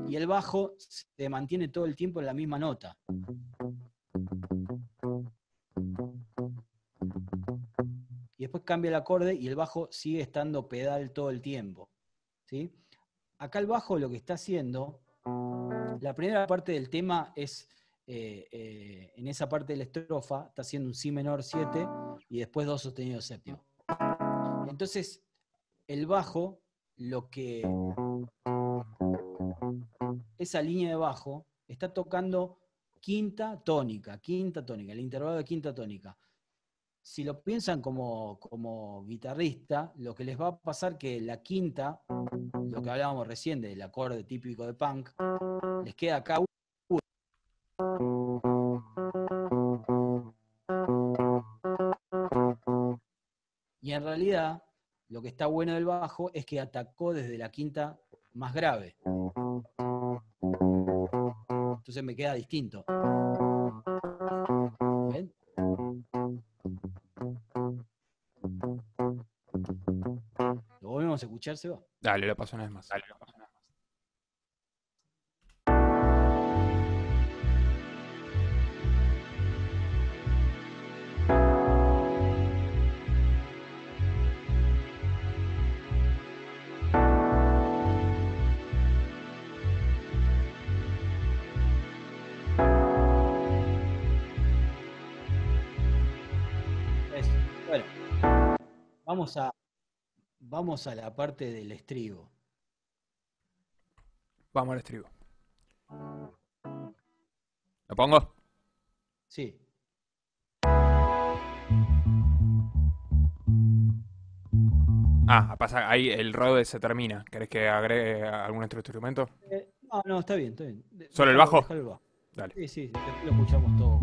Y el bajo se mantiene todo el tiempo en la misma nota. Y después cambia el acorde y el bajo sigue estando pedal todo el tiempo. ¿Sí? Acá el bajo lo que está haciendo, la primera parte del tema es, en esa parte de la estrofa, está haciendo un si menor 7 y después do sostenido séptimo. Entonces, el bajo, esa línea de bajo, está tocando quinta tónica, el intervalo de quinta tónica. Si lo piensan como guitarrista, lo que les va a pasar que la quinta, lo que hablábamos recién del acorde típico de punk, les queda acá. Y en realidad, lo que está bueno del bajo es que atacó desde la quinta más grave. Entonces me queda distinto. ¿Ven? ¿Lo volvemos a escuchar, Seba? Dale, lo paso una vez más. Bueno, vamos a la parte del estribo. Vamos al estribo. ¿Lo pongo? Sí. Pasa, ahí el rode se termina. ¿Querés que agregue algún otro instrumento? No, está bien, está bien. ¿Solo el bajo? Dejalo el bajo. Dale. Sí, después lo escuchamos todo.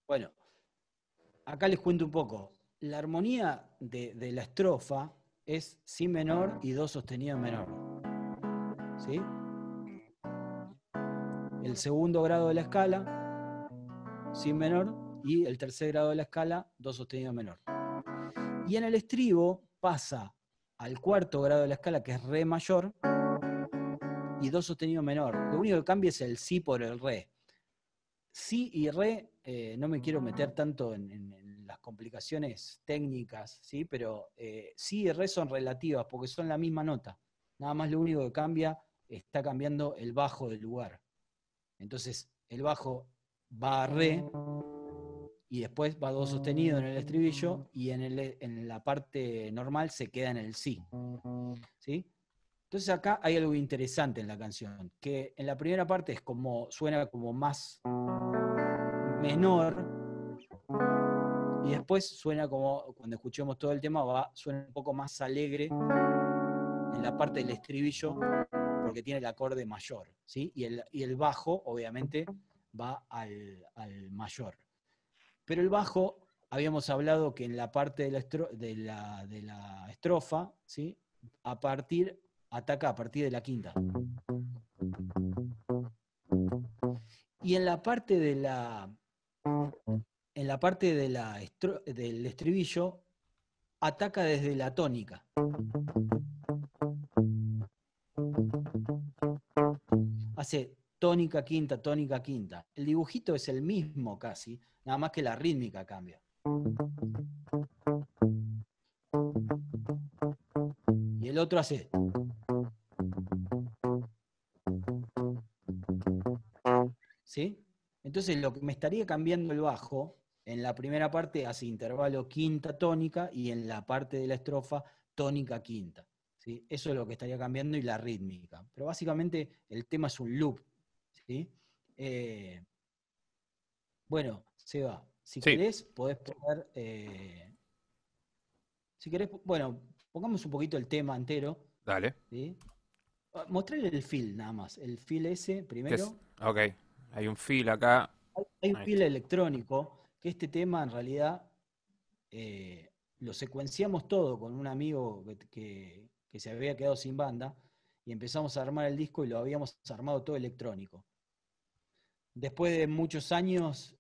Bueno, acá les cuento un poco. La armonía de la estrofa es si menor y do sostenido menor. ¿Sí? El segundo grado de la escala, si menor, y el tercer grado de la escala, do sostenido menor. Y en el estribo pasa al cuarto grado de la escala, que es re mayor, y do sostenido menor. Lo único que cambia es el si por el re. Si y re, no me quiero meter tanto en las complicaciones técnicas, ¿sí? Pero si y re son relativas porque son la misma nota. Nada más lo único que cambia, está cambiando el bajo del lugar. Entonces el bajo va a re y después va a do sostenido en el estribillo y en la parte normal se queda en el si. ¿Sí? Entonces acá hay algo interesante en la canción, que en la primera parte es como, suena como más menor y después suena como, cuando escuchemos todo el tema, suena un poco más alegre en la parte del estribillo porque tiene el acorde mayor, ¿sí? Y el bajo, obviamente, va al mayor. Pero el bajo, habíamos hablado que en la parte de la estrofa, ¿sí? Ataca a partir de la quinta. Y en la parte del estribillo, ataca desde la tónica. Hace tónica, quinta, tónica, quinta. El dibujito es el mismo casi, nada más que la rítmica cambia. Y el otro hace. ¿Sí? Entonces lo que me estaría cambiando el bajo, en la primera parte hace intervalo quinta tónica y en la parte de la estrofa tónica quinta. ¿Sí? Eso es lo que estaría cambiando y la rítmica. Pero básicamente el tema es un loop. ¿Sí? Bueno, Seba, si Sí, querés podés poner... si querés, bueno, pongamos un poquito el tema entero. dale. ¿Sí? Mostrarle el feel nada más. El feel ese ¿Qué es? primero. Ok, hay un feel acá. Hay un Ahí feel está. electrónico que este tema en realidad lo secuenciamos todo con un amigo que se había quedado sin banda y empezamos a armar el disco y lo habíamos armado todo electrónico. Después de muchos años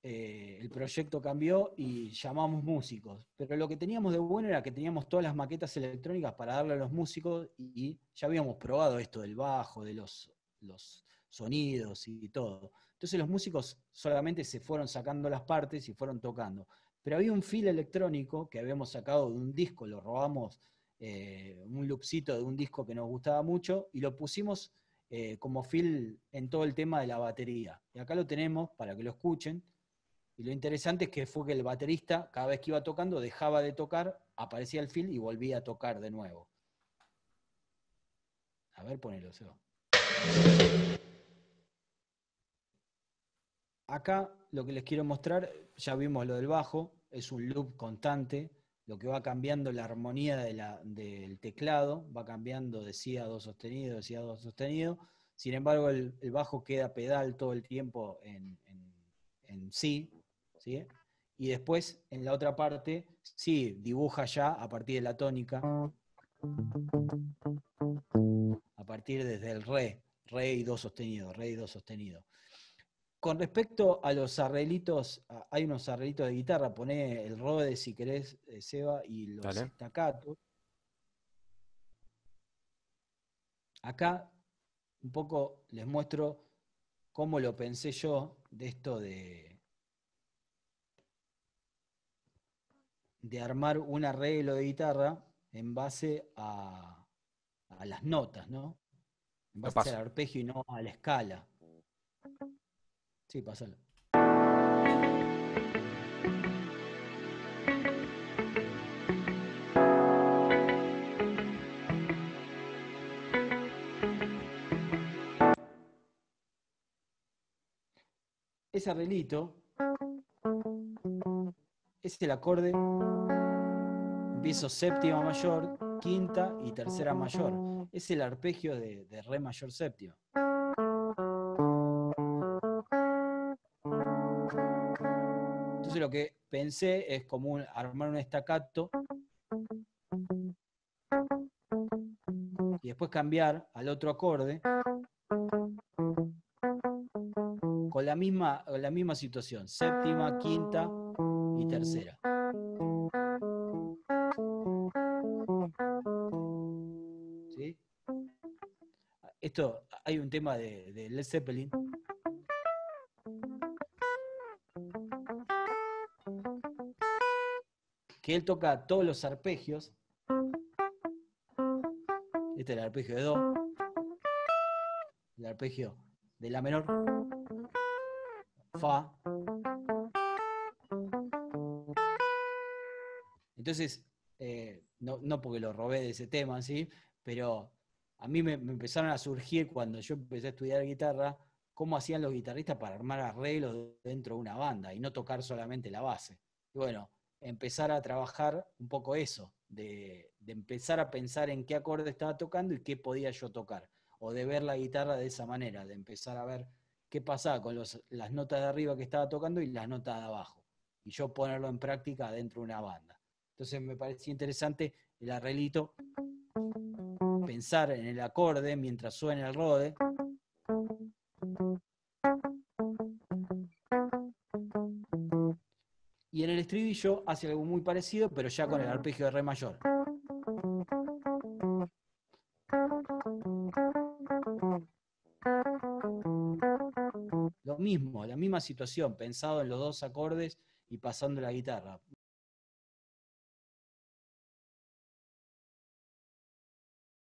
el proyecto cambió y llamamos músicos, pero lo que teníamos de bueno era que teníamos todas las maquetas electrónicas para darle a los músicos y ya habíamos probado esto del bajo, de los sonidos y todo. Entonces los músicos solamente se fueron sacando las partes y fueron tocando. Pero había un feel electrónico que habíamos sacado de un disco, lo robamos, un loopcito de un disco que nos gustaba mucho y lo pusimos como feel en todo el tema de la batería. Y acá lo tenemos para que lo escuchen. Y lo interesante es que fue que el baterista, cada vez que iba tocando, dejaba de tocar, aparecía el feel y volvía a tocar de nuevo. A ver, ponelo, Seba. Acá lo que les quiero mostrar, ya vimos lo del bajo, es un loop constante, lo que va cambiando la armonía del teclado, va cambiando de si a do sostenido, de si a do sostenido. Sin embargo, el bajo queda pedal todo el tiempo en si, ¿sí? Y después, en la otra parte, sí, dibuja ya a partir de la tónica, a partir desde el re y do sostenido, re y do sostenido. Con respecto a los arreglitos, hay unos arreglitos de guitarra, poné el Rode si querés, Seba, y los Dale. staccato. Acá un poco les muestro cómo lo pensé yo de esto de armar un arreglo de guitarra en base a las notas, ¿no? En Lo base al paso. arpegio y no a la escala. Sí, pasalo. Ese arreglito es el acorde. Empiezo séptima mayor, quinta y tercera mayor. Es el arpegio de re mayor séptima. Entonces lo que pensé es como armar un staccato y después cambiar al otro acorde con la misma situación, séptima, quinta y tercera. ¿Sí? Esto, hay un tema de Led Zeppelin que él toca todos los arpegios. Este es el arpegio de Do, el arpegio de La menor, Fa. Entonces, no porque lo robé de ese tema, ¿sí? Pero a mí me empezaron a surgir cuando yo empecé a estudiar guitarra, cómo hacían los guitarristas para armar arreglos dentro de una banda y no tocar solamente la base. Y bueno, empezar a trabajar un poco eso, de empezar a pensar en qué acorde estaba tocando y qué podía yo tocar, o de ver la guitarra de esa manera, de empezar a ver qué pasaba con las notas de arriba que estaba tocando y las notas de abajo, y yo ponerlo en práctica dentro de una banda. Entonces me parecía interesante el arreglito, pensar en el acorde mientras suena el rode. Y en el estribillo hace algo muy parecido, pero ya con el arpegio de re mayor. Lo mismo, la misma situación, pensado en los dos acordes y pasando la guitarra.